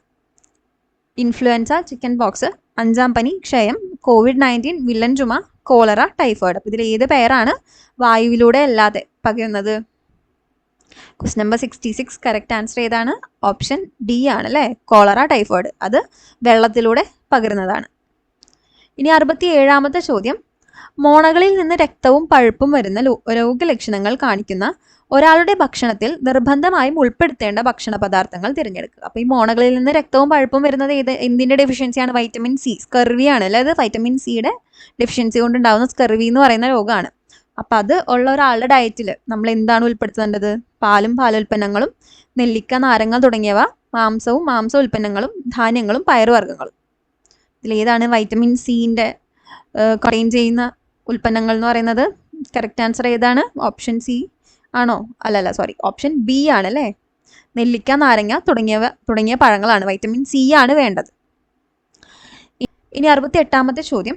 ഇൻഫ്ലുവൻസ, ചിക്കൻ പോക്സ്, 5ാം പനി, ക്ഷയം, COVID-19, വില്ലൻ ചുമ, കോളറ, ടൈഫോയിഡ്. അപ്പൊ ഇതിൽ ഏത് പേരാണ് വായുവിലൂടെ അല്ലാതെ പകരുന്നത്? ക്വസ്റ്റ്യൻ നമ്പർ 66 കറക്റ്റ് ആൻസർ ഏതാണ്? ഓപ്ഷൻ ഡി ആണ് അല്ലേ, കോളറ, ടൈഫോയിഡ്. അത് വെള്ളത്തിലൂടെ പകരുന്നതാണ്. ഇനി 67ാമത്തെ ചോദ്യം, മോണകളിൽ നിന്ന് രക്തവും പഴുപ്പും വരുന്ന രോഗലക്ഷണങ്ങൾ കാണിക്കുന്ന ഒരാളുടെ ഭക്ഷണത്തിൽ നിർബന്ധമായും ഉൾപ്പെടുത്തേണ്ട ഭക്ഷണ പദാർത്ഥങ്ങൾ തിരഞ്ഞെടുക്കുക. അപ്പോൾ ഈ മോണകളിൽ നിന്ന് രക്തവും പഴുപ്പും വരുന്നത് എന്തിൻ്റെ ഡെഫിഷ്യൻസിയാണ്? വൈറ്റമിൻ സി, സ്കർവി ആണ് അല്ലേ? അത് വൈറ്റമിൻ സിയുടെ ഡെഫിഷ്യൻസി കൊണ്ടുണ്ടാകുന്ന സ്കർവി എന്ന് പറയുന്ന രോഗമാണ്. അപ്പം അത് ഉള്ള ഒരാളുടെ ഡയറ്റിൽ നമ്മൾ എന്താണ് ഉൾപ്പെടുത്തേണ്ടത്? പാലും പാലുൽപ്പന്നങ്ങളും, നെല്ലിക്ക, നാരങ്ങ തുടങ്ങിയവ, മാംസവും മാംസ ഉൽപ്പന്നങ്ങളും, ധാന്യങ്ങളും, പയറുവർഗ്ഗങ്ങളും. ഇതിലേതാണ് വൈറ്റമിൻ സിൻ്റെ കണ്ടെയ്ൻ ചെയ്യുന്ന ഉൽപ്പന്നങ്ങൾ എന്ന് പറയുന്നത്? കറക്റ്റ് ആൻസർ ഏതാണ്? ഓപ്ഷൻ സി ആണോ? അല്ലല്ല, സോറി, ഓപ്ഷൻ ബി ആണ് അല്ലേ, നെല്ലിക്ക, നാരങ്ങ തുടങ്ങിയ പഴങ്ങളാണ്. വൈറ്റമിൻ സി ആണ് വേണ്ടത്. ഇനി 68ാമത്തെ ചോദ്യം,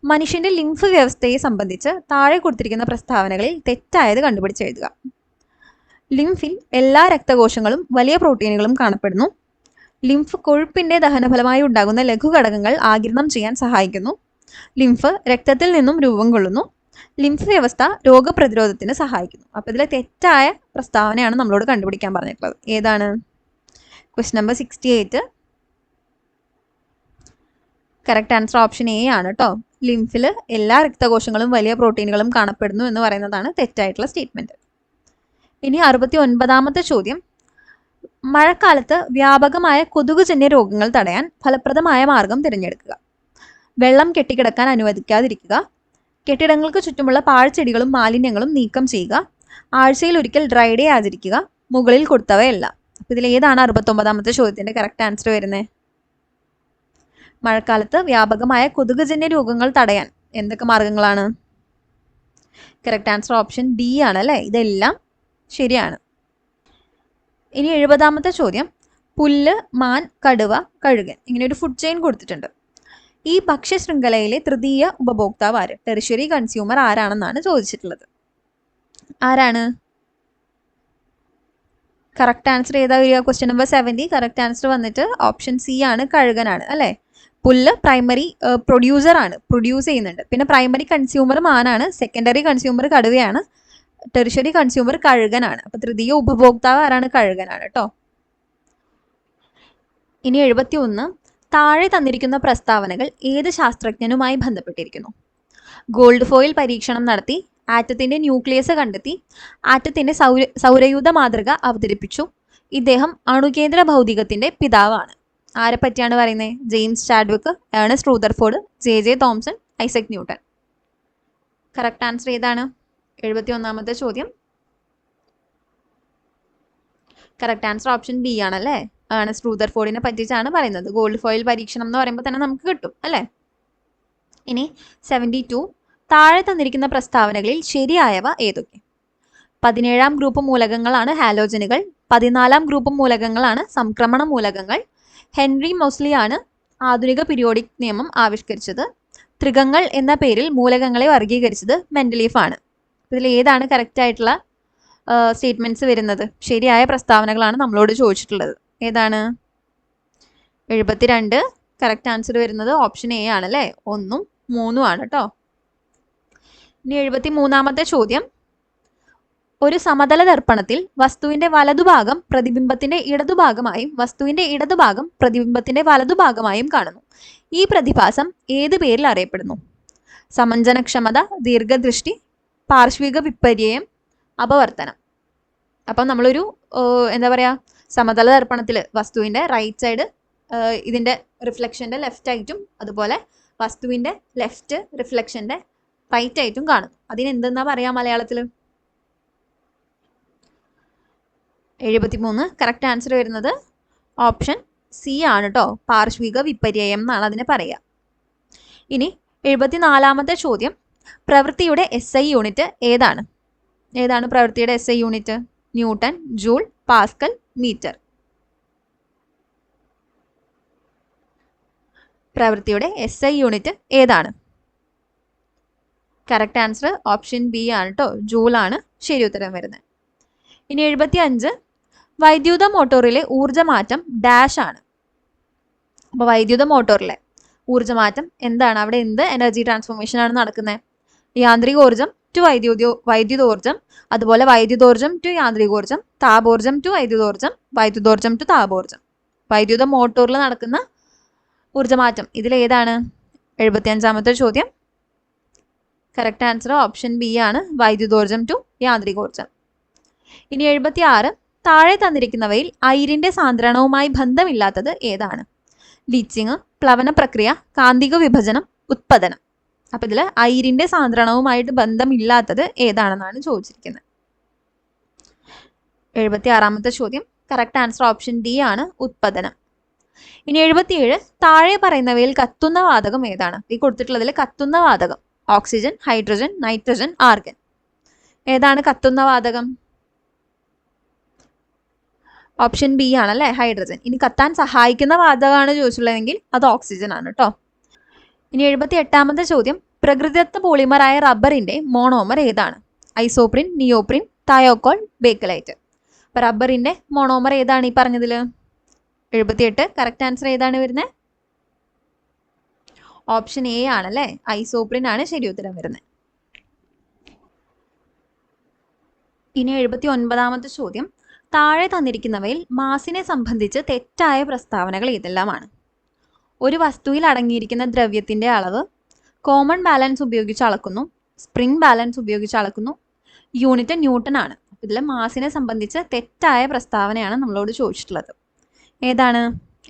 മനുഷ്യന്റെ ലിംഫ് വ്യവസ്ഥയെ സംബന്ധിച്ച് താഴെ കൊടുത്തിരിക്കുന്ന പ്രസ്താവനകളിൽ തെറ്റായത് കണ്ടുപിടിച്ചെഴുതുക. ലിംഫിൽ എല്ലാ രക്തകോശങ്ങളും വലിയ പ്രോട്ടീനുകളും കാണപ്പെടുന്നു. ലിംഫ് കൊഴുപ്പിന്റെ ദഹനഫലമായി ഉണ്ടാകുന്ന ലഘുഘടകങ്ങൾ ആഗിരണം ചെയ്യാൻ സഹായിക്കുന്നു. ലിംഫ് രക്തത്തിൽ നിന്നും രൂപം കൊള്ളുന്നു. ലിംഫ് വ്യവസ്ഥ രോഗപ്രതിരോധത്തിന് സഹായിക്കുന്നു. അപ്പോൾ ഇതിലെ തെറ്റായ പ്രസ്താവനയാണ് നമ്മളോട് കണ്ടുപിടിക്കാൻ പറഞ്ഞിട്ടുള്ളത്. ഏതാണ്? Question number 68 correct answer option A ആണ് കേട്ടോ. ലിംഫിൽ എല്ലാ രക്തകോശങ്ങളും വലിയ പ്രോട്ടീനുകളും കാണപ്പെടുന്നു എന്ന് പറയുന്നതാണ് തെറ്റായിട്ടുള്ള സ്റ്റേറ്റ്മെന്റ്. ഇനി 69ാമത്തെ ചോദ്യം, മഴക്കാലത്ത് വ്യാപകമായ കൊതുകുജന്യ രോഗങ്ങൾ തടയാൻ ഫലപ്രദമായ മാർഗം തിരഞ്ഞെടുക്കുക. വെള്ളം കെട്ടിക്കിടക്കാൻ അനുവദിക്കാതിരിക്കുക. കെട്ടിടങ്ങൾക്ക് ചുറ്റുമുള്ള പാഴ്ചെടികളും മാലിന്യങ്ങളും നീക്കം ചെയ്യുക. ആഴ്ചയിൽ ഒരിക്കൽ ഡ്രൈ ഡേ ആചരിക്കുക. മുകളിൽ കൊടുത്തവയല്ല. അപ്പം ഇതിൽ ഏതാണ് 69ാമത്തെ ചോദ്യത്തിന്റെ കറക്റ്റ് ആൻസർ വരുന്നത്? മഴക്കാലത്ത് വ്യാപകമായ കൊതുകുജന്യ രോഗങ്ങൾ തടയാൻ എന്തൊക്കെ മാർഗങ്ങളാണ്? കറക്റ്റ് ആൻസർ ഓപ്ഷൻ ഡി ആണ് അല്ലേ, ഇതെല്ലാം ശരിയാണ്. ഇനി 70ാമത്തെ ചോദ്യം, പുല്ല്, മാൻ, കടുവ, കഴുകൻ, ഇങ്ങനെ ഒരു ഫുഡ് ചെയിൻ കൊടുത്തിട്ടുണ്ട്. ഈ ഭക്ഷ്യശൃംഖലയിലെ തൃതീയ ഉപഭോക്താവ് ആര്? ടെറിഷ്യറി കൺസ്യൂമർ ആരാണെന്നാണ് ചോദിച്ചിട്ടുള്ളത്. ആരാണ്? കറക്റ്റ് ആൻസർ ഏതാ വരിക? ക്വസ്റ്റ്യൻ നമ്പർ 70 കറക്റ്റ് ആൻസർ വന്നിട്ട് ഓപ്ഷൻ സി ആണ്, കഴുകനാണ് അല്ലേ. പുല്ല് പ്രൈമറി പ്രൊഡ്യൂസർ ആണ്, പ്രൊഡ്യൂസ് ചെയ്യുന്നുണ്ട്. പിന്നെ പ്രൈമറി കൺസ്യൂമർ മാനാണ്, സെക്കൻഡറി കൺസ്യൂമർ കടുവയാണ്, ടെറിഷ്യറി കൺസ്യൂമർ കഴുകനാണ്. അപ്പൊ തൃതീയ ഉപഭോക്താവ് ആരാണ്? കഴുകനാണ് കേട്ടോ. ഇനി 71, താഴെ തന്നിരിക്കുന്ന പ്രസ്താവനകൾ ഏത് ശാസ്ത്രജ്ഞനുമായി ബന്ധപ്പെട്ടിരിക്കുന്നു? ഗോൾഡ് ഫോയിൽ പരീക്ഷണം നടത്തി, ആറ്റത്തിന്റെ ന്യൂക്ലിയസ് കണ്ടെത്തി. ആറ്റത്തിന്റെ സൗരയൂഥ മാതൃക അവതരിപ്പിച്ചു. ഇദ്ദേഹം അണുകേന്ദ്ര ഭൗതികത്തിന്റെ പിതാവാണ്. ആരെ പറ്റിയാണ് പറയുന്നത്? James Chadwick, Ernest Rutherford, J Thomson, Isaac Newton. Correct answer ഏതാണ്? 71ാമത്തെ ചോദ്യം. കറക്റ്റ് ആൻസർ ഓപ്ഷൻ ബി ആണല്ലേ. ഏണസ്റ്റ് റൂദർഫോർഡിനെ പറ്റിച്ചാണ് പറയുന്നത്. ഗോൾഡ് ഫോയിൽ പരീക്ഷണം എന്ന് പറയുമ്പോൾ തന്നെ നമുക്ക് കിട്ടും അല്ലേ. ഇനി 72. താഴെ തന്നിരിക്കുന്ന പ്രസ്താവനകളിൽ ശരിയായവ ഏതൊക്കെ? 17ാം ഗ്രൂപ്പ് മൂലകങ്ങളാണ് ഹാലോജനുകൾ. 14ാം ഗ്രൂപ്പ് മൂലകങ്ങളാണ് സംക്രമണ മൂലകങ്ങൾ. ഹെൻറി മോസ്ലിയാണ് ആധുനിക പീരിയോഡിക് നിയമം ആവിഷ്കരിച്ചത്. ത്രികങ്ങൾ എന്ന പേരിൽ മൂലകങ്ങളെ വർഗീകരിച്ചത് മെൻഡലീഫ് ആണ്. ഇതിൽ ഏതാണ് കറക്റ്റ് ആയിട്ടുള്ള സ്റ്റേറ്റ്മെന്റ്സ് വരുന്നത്? ശരിയായ പ്രസ്താവനകളാണ് നമ്മളോട് ചോദിച്ചിട്ടുള്ളത്. ഏതാണ്? 72. കറക്റ്റ് ആൻസർ വരുന്നത് ഓപ്ഷൻ എ ആണല്ലേ. 1ഉം 3ഉം ആണ് കേട്ടോ. ഇനി 73ാമത്തെ ചോദ്യം. ഒരു സമതല ദർപ്പണത്തിൽ വസ്തുവിന്റെ വലതുഭാഗം പ്രതിബിംബത്തിന്റെ ഇടതുഭാഗമായും വസ്തുവിന്റെ ഇടതുഭാഗം പ്രതിബിംബത്തിന്റെ വലതുഭാഗമായും കാണുന്നു. ഈ പ്രതിഭാസം ഏത് പേരിൽ അറിയപ്പെടുന്നു? സമഞ്ജനക്ഷമത, ദീർഘദൃഷ്ടി, പാർശ്വിക വിപര്യം, അപവർത്തനം. അപ്പം നമ്മളൊരു എന്താ പറയുക, സമതല ദർപ്പണത്തിൽ വസ്തുവിന്റെ റൈറ്റ് സൈഡ് ഇതിന്റെ റിഫ്ലക്ഷന്റെ ലെഫ്റ്റ് ആയിട്ടും അതുപോലെ വസ്തുവിന്റെ ലെഫ്റ്റ് റിഫ്ലക്ഷന്റെ റൈറ്റ് ആയിട്ടും കാണും. അതിനെന്തെന്നാ പറയാ മലയാളത്തിൽ? 73. കറക്റ്റ് ആൻസർ വരുന്നത് ഓപ്ഷൻ സി ആണ് കേട്ടോ. പാർശ്വിക വിപര്യം എന്നാണ് അതിനെ പറയുക. ഇനി 74ാമത്തെ ചോദ്യം. പ്രവൃത്തിയുടെ SI യൂണിറ്റ് ഏതാണ്? ഏതാണ് പ്രവൃത്തിയുടെ SI unit? Newton, joule, pascal, metre. പ്രവൃത്തിയുടെ SI യൂണിറ്റ് ഏതാണ്? കറക്റ്റ് ആൻസർ ഓപ്ഷൻ ബി ആണ് കേട്ടോ. ജൂൾ ആണ് ശരി ഉത്തരം വരുന്നത്. ഇനി 75. വൈദ്യുത മോട്ടോറിലെ ഊർജ്ജമാറ്റം ഡാഷ് ആണ്. അപ്പോൾ വൈദ്യുത മോട്ടോറിലെ ഊർജ്ജമാറ്റം എന്താണ്? അവിടെ എന്ത് എനർജി ട്രാൻസ്ഫോർമേഷൻ ആണ് നടക്കുന്നത്? യാന്ത്രികോർജ്ജം ടു വൈദ്യുതോർജ്ജം, അതുപോലെ വൈദ്യുതോർജ്ജം ടു യാന്ത്രികോർജ്ജം, താപോർജ്ജം ടു വൈദ്യുതോർജ്ജം, വൈദ്യുതോർജ്ജം ടു താപോർജ്ജം. വൈദ്യുത മോട്ടോറിൽ നടക്കുന്ന ഊർജ്ജമാറ്റം ഇതിലേതാണ്? 75ാമത്തെ ചോദ്യം. കറക്റ്റ് ആൻസർ ഓപ്ഷൻ ബി ആണ്. വൈദ്യുതോർജ്ജം ടു യാന്ത്രികോർജ്ജം. ഇനി 76. താഴെ തന്നിരിക്കുന്നവയിൽ അയിരിന്റെ സാന്ദ്രണവുമായി ബന്ധമില്ലാത്തത് ഏതാണ്? ലീച്ചിങ്, പ്ലവന പ്രക്രിയ, കാന്തിക വിഭജനം, ഉത്പതനം. അപ്പൊ ഇതിൽ അയിരിന്റെ സാന്ദ്രണവുമായിട്ട് ബന്ധമില്ലാത്തത് ഏതാണെന്നാണ് ചോദിച്ചിരിക്കുന്നത്. 76ാമത്തെ ചോദ്യം. കറക്റ്റ് ആൻസർ ഓപ്ഷൻ ഡി ആണ്. ഉത്പതനം. ഇനി 77. താഴെ പറയുന്നവയിൽ കത്തുന്ന വാതകം ഏതാണ്? ഈ കൊടുത്തിട്ടുള്ളതിൽ കത്തുന്ന വാതകം ഓക്സിജൻ, ഹൈഡ്രജൻ, നൈട്രജൻ, ആർഗൻ. ഏതാണ് കത്തുന്ന വാതകം? ഓപ്ഷൻ ബി ആണല്ലേ, ഹൈഡ്രജൻ. ഇനി കത്താൻ സഹായിക്കുന്ന വാതകമാണ് ചോദിച്ചിട്ടുള്ളതെങ്കിൽ അത് ഓക്സിജൻ ആണ് കേട്ടോ. ഇനി 78ാമത്തെ ചോദ്യം. പ്രകൃതിദത്ത പോളിമറായ റബ്ബറിന്റെ മോണോമർ ഏതാണ്? Isoprene, neoprene, thiokol, bakelite. അപ്പൊ റബ്ബറിന്റെ മോണോമർ ഏതാണ് ഈ പറഞ്ഞതിൽ? 78. കറക്റ്റ് ആൻസർ ഏതാണ് വരുന്നത്? ഓപ്ഷൻ എ ആണല്ലേ, ഐസോപ്രിൻ ആണ് ശരി ഉത്തരം വരുന്നത്. ഇനി 79ാമത്തെ ചോദ്യം. താഴെ തന്നിരിക്കുന്നവയിൽ മാസിനെ സംബന്ധിച്ച് തെറ്റായ പ്രസ്താവനകൾ ഏതെല്ലാമാണ്? ഒരു വസ്തുവിൽ അടങ്ങിയിരിക്കുന്ന ദ്രവ്യത്തിന്റെ അളവ് കോമൺ ബാലൻസ് ഉപയോഗിച്ച് അളക്കുന്നു, സ്പ്രിംഗ് ബാലൻസ് ഉപയോഗിച്ച് അളക്കുന്നു, യൂണിറ്റ് ന്യൂട്ടൺ ആണ്. ഇതിൽ മാസിനെ സംബന്ധിച്ച് തെറ്റായ പ്രസ്താവനയാണ് നമ്മളോട് ചോദിച്ചിട്ടുള്ളത്. ഏതാണ്?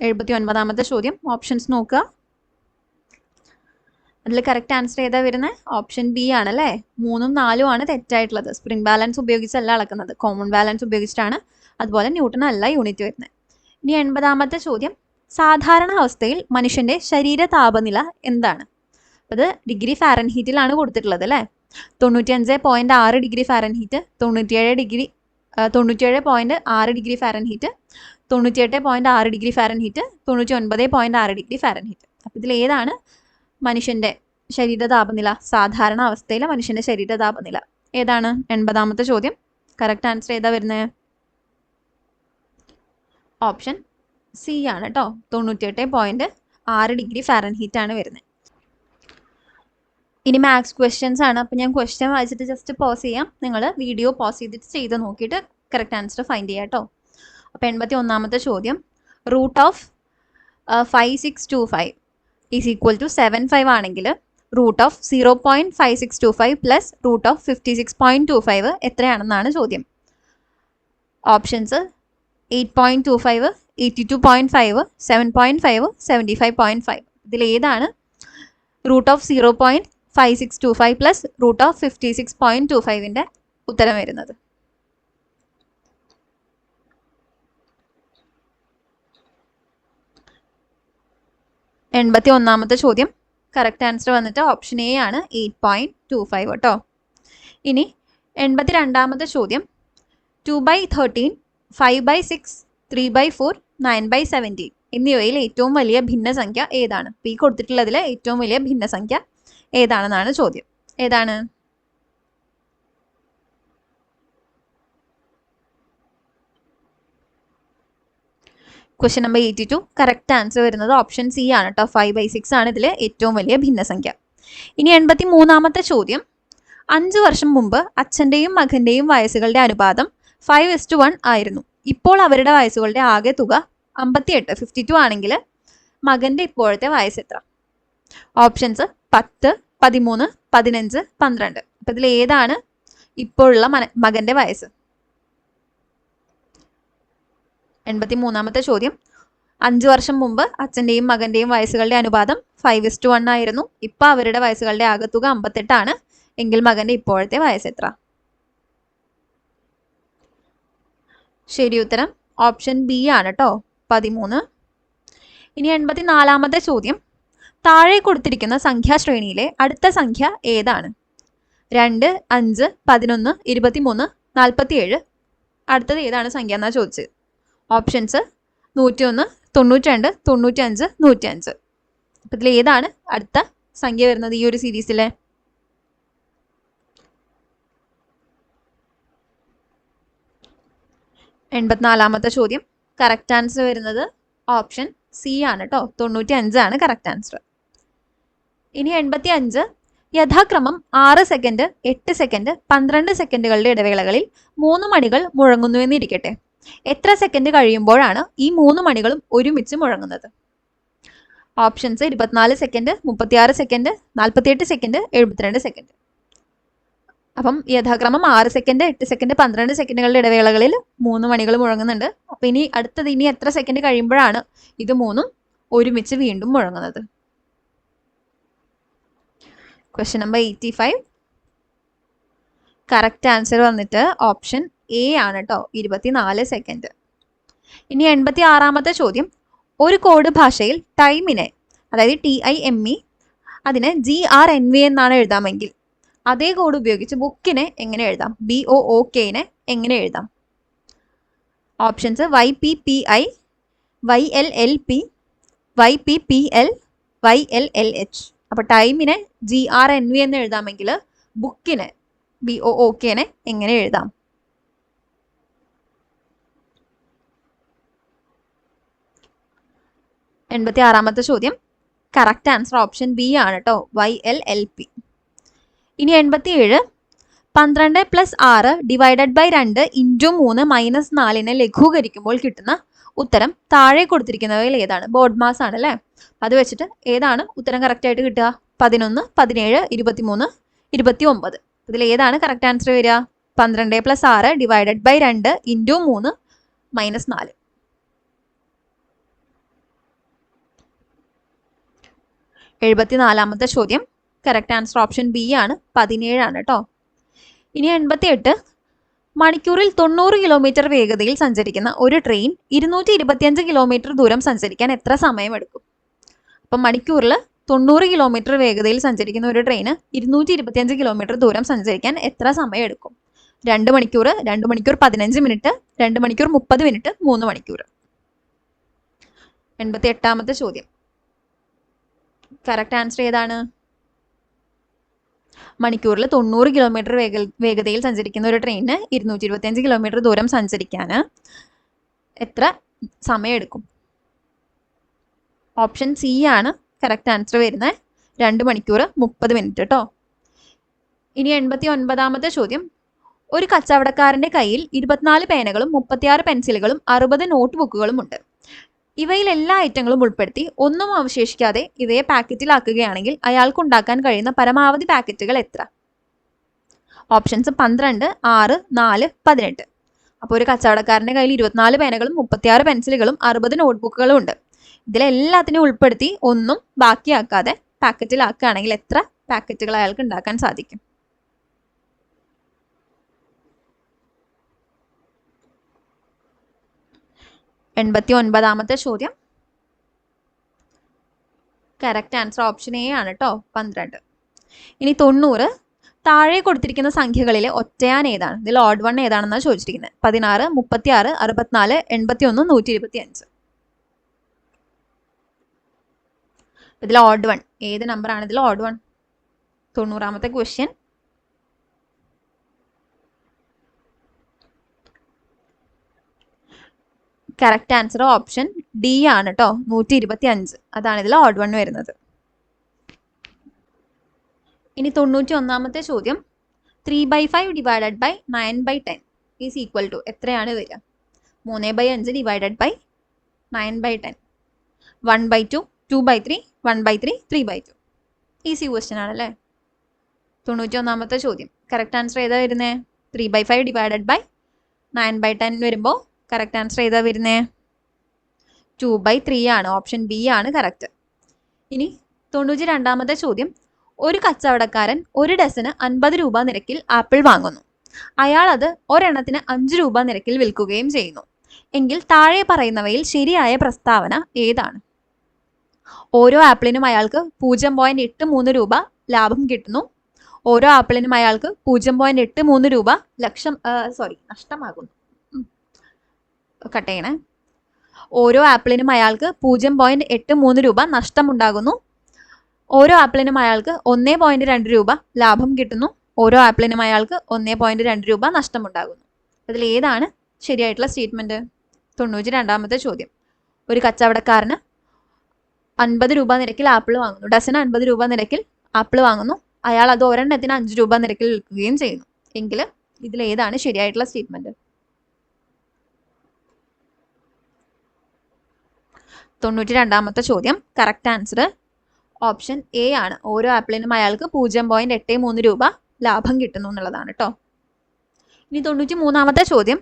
79ാമത്തെ ചോദ്യം. ഓപ്ഷൻസ് നോക്കുക. അതിൽ കറക്റ്റ് ആൻസർ ഏതാ വരുന്നത്? ഓപ്ഷൻ ബി ആണല്ലേ. 3ഉം 4ഉം ആണ് തെറ്റായിട്ടുള്ളത്. സ്പ്രിംഗ് ബാലൻസ് ഉപയോഗിച്ചല്ല അളക്കുന്നത്, കോമൺ ബാലൻസ് ഉപയോഗിച്ചിട്ടാണ്. അതുപോലെ ന്യൂട്ടൺ അല്ല യൂണിറ്റ് വരുന്നത്. ഇനി 80ാമത്തെ ചോദ്യം. സാധാരണ അവസ്ഥയിൽ മനുഷ്യന്റെ ശരീര താപനില എന്താണ്? അത് ഡിഗ്രി ഫാരൻഹീറ്റിലാണ് കൊടുത്തിട്ടുള്ളത് അല്ലേ. 95.6 degree Fahrenheit, 97.6 degree Fahrenheit, 98.6 degree Fahrenheit, 99.6 degree Fahrenheit. അപ്പം ഇതിൽ ഏതാണ് മനുഷ്യന്റെ ശരീര താപനില? സാധാരണ അവസ്ഥയിലെ മനുഷ്യന്റെ ശരീര താപനില ഏതാണ്? 80ാമത്തെ ചോദ്യം. കറക്റ്റ് ആൻസർ ഏതാ വരുന്നത്? ഓപ്ഷൻ സി ആണ് കേട്ടോ. 98.6 ഡിഗ്രി ഫാരൻഹീറ്റ് ആണ് വരുന്നത്. ഇനി മാത്സ് ക്വസ്റ്റ്യൻസ് ആണ്. അപ്പം ഞാൻ ക്വസ്റ്റ്യൻ വായിച്ചിട്ട് ജസ്റ്റ് പോസ് ചെയ്യാം. നിങ്ങൾ വീഡിയോ പോസ് ചെയ്തിട്ട് ചെയ്ത് നോക്കിയിട്ട് കറക്റ്റ് ആൻസർ ഫൈൻഡ് ചെയ്യാം കേട്ടോ. അപ്പോൾ 81ാമത്തെ ചോദ്യം. Root of 5625 is equal to 75 ആണെങ്കിൽ root of 0.5625 plus root of 56.25 എത്രയാണെന്നാണ് ചോദ്യം. ഓപ്ഷൻസ് 8.25, 82.5, 7.5, 75.5. ഇതിൽ ഏതാണ് root of 0.5625 plus root of 56.25ൻ്റെ ഉത്തരം വരുന്നത്? 81ാമത്തെ ചോദ്യം. കറക്റ്റ് ആൻസർ വന്നിട്ട് ഓപ്ഷൻ എ ആണ്, 8.25 കേട്ടോ. ഇനി 82ാമത്തെ ചോദ്യം. 2/13, 5/6, 3/4, 9/17 എന്നിവയിൽ ഏറ്റവും വലിയ ഭിന്നസംഖ്യ ഏതാണ്? ഈ കൊടുത്തിട്ടുള്ളതിൽ ഏറ്റവും വലിയ ഭിന്നസംഖ്യ ഏതാണെന്നാണ് ചോദ്യം. ഏതാണ്? Question number 82. കറക്റ്റ് ആൻസർ വരുന്നത് ഓപ്ഷൻ സി ആണ് കേട്ടോ. 5/6 ആണ് ഇതിൽ ഏറ്റവും വലിയ ഭിന്നസംഖ്യ. ഇനി 83ാമത്തെ ചോദ്യം. 5 വർഷം മുമ്പ് അച്ഛൻ്റെയും മകൻ്റെയും വയസ്സുകളുടെ അനുപാതം 5:1 ആയിരുന്നു. ഇപ്പോൾ അവരുടെ വയസ്സുകളുടെ ആകെ തുക 58, 52 ആണെങ്കിൽ മകൻ്റെ ഇപ്പോഴത്തെ വയസ്സ് എത്ര? ഓപ്ഷൻസ് 10, 13, 15, 12. അപ്പം ഇതിൽ ഏതാണ് ഇപ്പോഴുള്ള മകൻ്റെ വയസ്സ്? 83ാമത്തെ ചോദ്യം. 5 വർഷം മുമ്പ് അച്ഛൻ്റെയും മകൻ്റെയും വയസ്സുകളുടെ അനുപാതം 5:1 ആയിരുന്നു. ഇപ്പോൾ അവരുടെ വയസ്സുകളുടെ ആകെത്തുക 58 ആണ്. എങ്കിൽ മകൻ്റെ ഇപ്പോഴത്തെ വയസ്സ് എത്ര? ശരി ഉത്തരം ഓപ്ഷൻ ബി ആണ് കേട്ടോ, 13. ഇനി 84ാമത്തെ ചോദ്യം. താഴെ കൊടുത്തിരിക്കുന്ന സംഖ്യാശ്രേണിയിലെ അടുത്ത സംഖ്യ ഏതാണ്? 2, 5, 11, 23, 47. അടുത്തത് ഏതാണ് സംഖ്യ എന്നാണ് ചോദിച്ചത്. ഓപ്ഷൻസ് 101, 92, 95, 105. അപ്പം ഇതിൽ ഏതാണ് അടുത്ത സംഖ്യ വരുന്നത് ഈ ഒരു സീരീസിലെ? എൺപത്തിനാലാമത്തെ ചോദ്യം. കറക്റ്റ് ആൻസർ വരുന്നത് ഓപ്ഷൻ സി ആണ് കേട്ടോ, 95 ആണ് കറക്റ്റ് ആൻസർ. ഇനി 85. യഥാക്രമം 6 സെക്കൻഡ്, 8 സെക്കൻഡ്, 12 സെക്കൻഡുകളുടെ ഇടവേളകളിൽ 3 മണികൾ മുഴങ്ങുന്നുവെന്നിരിക്കട്ടെ. എത്ര സെക്കൻഡ് കഴിയുമ്പോഴാണ് ഈ 3 മണികളും ഒരുമിച്ച് മുഴങ്ങുന്നത്? Options 24 second, 36 second, 48 second, 72 second. അപ്പം യഥാക്രമം 6 സെക്കൻഡ്, 8 സെക്കൻഡ്, 12 സെക്കൻഡുകളുടെ ഇടവേളകളിൽ 3 മണികൾ മുഴങ്ങുന്നുണ്ട്. അപ്പം ഇനി അടുത്തത് ഇനി എത്ര സെക്കൻഡ് കഴിയുമ്പോഴാണ് ഇത് 3ഉം ഒരുമിച്ച് വീണ്ടും മുഴങ്ങുന്നത്? Question number 85. കറക്റ്റ് ആൻസർ വന്നിട്ട് ഓപ്ഷൻ എ ആണ് കേട്ടോ, 24 സെക്കൻഡ്. ഇനി 86ാമത്തെ ചോദ്യം. ഒരു കോഡ് ഭാഷയിൽ ടൈമിനെ, അതായത് TIME, അതിനെ GRNV എന്നാണ് എഴുതാമെങ്കിൽ അതേ കോഡ് ഉപയോഗിച്ച് ബുക്കിനെ എങ്ങനെ എഴുതാം? BOOKനെ എങ്ങനെ എഴുതാം? Options YPPI, YLLP, YPPL, YLLH. അപ്പോൾ ടൈമിനെ GRNV എന്ന് എഴുതാമെങ്കിൽ ബുക്കിനെ BOOKനെ എങ്ങനെ എഴുതാം? എൺപത്തിയാറാമത്തെ ചോദ്യം. കറക്റ്റ് ആൻസർ ഓപ്ഷൻ ബി ആണ് കേട്ടോ, YLLP. ഇനി 87. 12 + 6 ഡിവൈഡഡ് ബൈ 2 × 3 - 4നെ ലഘൂകരിക്കുമ്പോൾ കിട്ടുന്ന ഉത്തരം താഴെ കൊടുത്തിരിക്കുന്നവയിൽ ഏതാണ്? ബോർഡ് മാസ് ആണ് അല്ലേ. അത് വെച്ചിട്ട് ഏതാണ് ഉത്തരം കറക്റ്റ് ആയിട്ട് കിട്ടുക? 11, 17, 23, 29. ഇതിൽ ഏതാണ് കറക്റ്റ് ആൻസർ വരിക? 12 + 6 ഡിവൈഡഡ് ബൈ 2 × 3 - 4. 74ാമത്തെ ചോദ്യം. കറക്റ്റ് ആൻസർ ഓപ്ഷൻ ബി ആണ്, 17 ആണ് കേട്ടോ. ഇനി 88. മണിക്കൂറിൽ 90 കിലോമീറ്റർ വേഗതയിൽ സഞ്ചരിക്കുന്ന ഒരു ട്രെയിൻ 225 കിലോമീറ്റർ ദൂരം സഞ്ചരിക്കാൻ എത്ര സമയമെടുക്കും? അപ്പം മണിക്കൂറിൽ 90 കിലോമീറ്റർ വേഗതയിൽ സഞ്ചരിക്കുന്ന ഒരു ട്രെയിന് 225 കിലോമീറ്റർ ദൂരം സഞ്ചരിക്കാൻ എത്ര സമയം എടുക്കും? 2 മണിക്കൂർ, 2 മണിക്കൂർ 15 മിനിറ്റ്, 2 മണിക്കൂർ 30 മിനിറ്റ്, 3 മണിക്കൂർ. 88ാമത്തെ ചോദ്യം. കറക്റ്റ് ആൻസർ ഏതാണ്? മണിക്കൂറിൽ 90 കിലോമീറ്റർ വേഗതയിൽ സഞ്ചരിക്കുന്ന ഒരു ട്രെയിനിന് 225 കിലോമീറ്റർ ദൂരം സഞ്ചരിക്കാൻ എത്ര സമയം എടുക്കും? ഓപ്ഷൻ സി ആണ് കറക്റ്റ് ആൻസർ വരുന്നത്, 2 മണിക്കൂർ 30 മിനിറ്റ് കേട്ടോ. ഇനി 89ാമത്തെ ചോദ്യം. ഒരു കച്ചവടക്കാരൻ്റെ കയ്യിൽ 24 പേനകളും 36 പെൻസിലുകളും 60 നോട്ട് ബുക്കുകളും ഉണ്ട്. ഇവയിൽ എല്ലാ ഐറ്റങ്ങളും ഉൾപ്പെടുത്തി ഒന്നും അവശേഷിക്കാതെ ഇവയെ പാക്കറ്റിലാക്കുകയാണെങ്കിൽ അയാൾക്കുണ്ടാക്കാൻ കഴിയുന്ന പരമാവധി പാക്കറ്റുകൾ എത്ര? ഓപ്ഷൻസ് 12, 6, 4, 18. അപ്പോൾ ഒരു കച്ചവടക്കാരൻ്റെ കയ്യിൽ 24 പേനകളും 36 പെൻസിലുകളും 60 നോട്ട്ബുക്കുകളും ഉണ്ട്. ഇതിലെല്ലാത്തിനും ഉൾപ്പെടുത്തി ഒന്നും ബാക്കിയാക്കാതെ പാക്കറ്റിലാക്കുകയാണെങ്കിൽ എത്ര പാക്കറ്റുകൾ അയാൾക്ക് ഉണ്ടാക്കാൻ സാധിക്കും? എൺപത്തിയൊൻപതാമത്തെ ചോദ്യം. കറക്റ്റ് ആൻസർ ഓപ്ഷൻ എ ആണ് കേട്ടോ, 12. ഇനി 90. താഴെ കൊടുത്തിരിക്കുന്ന സംഖ്യകളിലെ ഒറ്റയാൻ ഏതാണ്? ഇതിൽ ഓഡ് വൺ ഏതാണെന്നാണ് ചോദിച്ചിരിക്കുന്നത്. 16, 36, 64, 81, 125. ഇതിൽ ഓഡ് വൺ ഏത് നമ്പർ ആണ്? ഇതിൽ ഓഡ് വൺ 90ാമത്തെ question. Correct answer option D ആണ് കേട്ടോ, 125. അതാണ് ഇതിൽ ഓഡ് വൺ വരുന്നത്. ഇനി 91ാമത്തെ ചോദ്യം. 3/5 divided by 9/10 is equal to എത്രയാണ് വരിക? 3/5 ഡിവൈഡഡ് ബൈ 9/10. 1/2, 2/3, 1/3, 3/2. ഈസി ക്വസ്റ്റ്യൻ ആണല്ലേ. 91ാമത്തെ ചോദ്യം. കറക്റ്റ് ആൻസർ ഏതാ വരുന്നത്? 3/5 ഡിവൈഡഡ് ബൈ 9/10 വരുമ്പോൾ കറക്റ്റ് ആൻസർ ഏതാ വരുന്നത്? 2/3 ആണ്. ഓപ്ഷൻ ബി ആണ് കറക്റ്റ്. ഇനി 92ാമത്തെ ചോദ്യം. ഒരു കച്ചവടക്കാരൻ ഒരു ഡസന് 50 രൂപ നിരക്കിൽ ആപ്പിൾ വാങ്ങുന്നു. അയാൾ അത് ഒരെണ്ണത്തിന് 5 രൂപ നിരക്കിൽ വിൽക്കുകയും ചെയ്യുന്നു. എങ്കിൽ താഴെ പറയുന്നവയിൽ ശരിയായ പ്രസ്താവന ഏതാണ്? ഓരോ ആപ്പിളിനും അയാൾക്ക് 0.83 രൂപ ലാഭം കിട്ടുന്നു. ഓരോ ആപ്പിളിനും അയാൾക്ക് 0.83 രൂപ നഷ്ടമാകുന്നു. കട്ട് ചെയ്യണേ. ഓരോ ആപ്പിളിനും അയാൾക്ക് 0.83 രൂപ നഷ്ടമുണ്ടാകുന്നു. ഓരോ ആപ്പിളിനും അയാൾക്ക് 1.2 രൂപ ലാഭം കിട്ടുന്നു. ഓരോ ആപ്പിളിനും അയാൾക്ക് 1.2 രൂപ നഷ്ടമുണ്ടാകുന്നു. അതിൽ ഏതാണ് ശരിയായിട്ടുള്ള സ്റ്റേറ്റ്മെന്റ്? 92ാമത്തെ ചോദ്യം. ഒരു കച്ചവടക്കാരന് 50 രൂപ നിരക്കിൽ ആപ്പിൾ വാങ്ങുന്നു. ഡസന് 50 രൂപ നിരക്കിൽ ആപ്പിൾ വാങ്ങുന്നു. അയാൾ അത് ഒരെണ്ണത്തിന് 5 രൂപ നിരക്കിൽ വിൽക്കുകയും ചെയ്യുന്നു. എങ്കിൽ ഇതിൽ ഏതാണ് ശരിയായിട്ടുള്ള സ്റ്റേറ്റ്മെന്റ്? 92ാമത്തെ ചോദ്യം. കറക്റ്റ് ആൻസർ ഓപ്ഷൻ എ ആണ്. ഓരോ ആപ്പിളിനും അയാൾക്ക് 0.83 രൂപ ലാഭം കിട്ടുന്നു എന്നുള്ളതാണ് കേട്ടോ. ഇനി 93ാമത്തെ ചോദ്യം.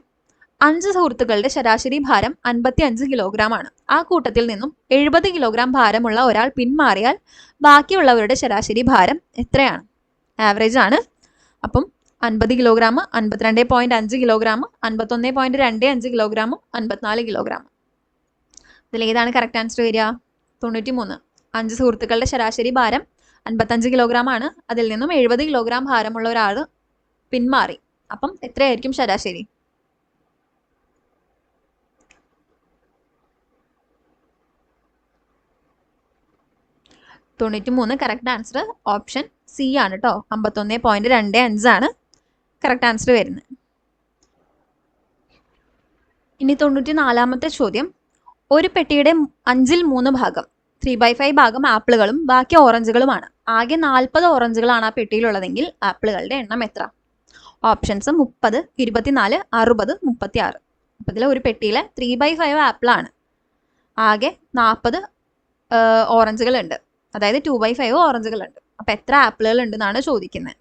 5 സുഹൃത്തുക്കളുടെ ശരാശരി ഭാരം 55 കിലോഗ്രാം ആണ്. ആ കൂട്ടത്തിൽ നിന്നും 70 കിലോഗ്രാം ഭാരമുള്ള ഒരാൾ പിന്മാറിയാൽ ബാക്കിയുള്ളവരുടെ ശരാശരി ഭാരം എത്രയാണ്? ആവറേജ് ആണ്. അപ്പം 50 കിലോഗ്രാം, 52.5 കിലോഗ്രാം, 51.25 കിലോഗ്രാം, 54 കിലോഗ്രാം. ഇതിൽ ഏതാണ് കറക്റ്റ് ആൻസർ വരിക? 93. 5 സുഹൃത്തുക്കളുടെ ശരാശരി ഭാരം 55 കിലോഗ്രാം ആണ്. അതിൽ നിന്നും 70 കിലോഗ്രാം ഭാരമുള്ള ഒരാൾ പിന്മാറി. അപ്പം എത്രയായിരിക്കും ശരാശരി? 93 കറക്റ്റ് ആൻസർ ഓപ്ഷൻ സി ആണ് കേട്ടോ. 51.25 ആണ് കറക്റ്റ് ആൻസർ വരുന്നത്. ഇനി 94ാമത്തെ ചോദ്യം. ഒരു പെട്ടിയുടെ 5/3 ഭാഗം 3/5 ഭാഗം ആപ്പിളുകളും ബാക്കി ഓറഞ്ചുകളുമാണ്. ആകെ 40 ഓറഞ്ചുകളാണ് ആ പെട്ടിയിലുള്ളതെങ്കിൽ ആപ്പിളുകളുടെ എണ്ണം എത്ര? ഓപ്ഷൻസ് 30, 24, 60, 36. അപ്പം ഇതിൽ ഒരു പെട്ടിയിൽ 3/5 ആപ്പിളാണ്. ആകെ 40 ഓറഞ്ചുകളുണ്ട്. അതായത് 2/5 ഓറഞ്ചുകളുണ്ട്. അപ്പം എത്ര ആപ്പിളുകൾ ഉണ്ടെന്നാണ് ചോദിക്കുന്നത്.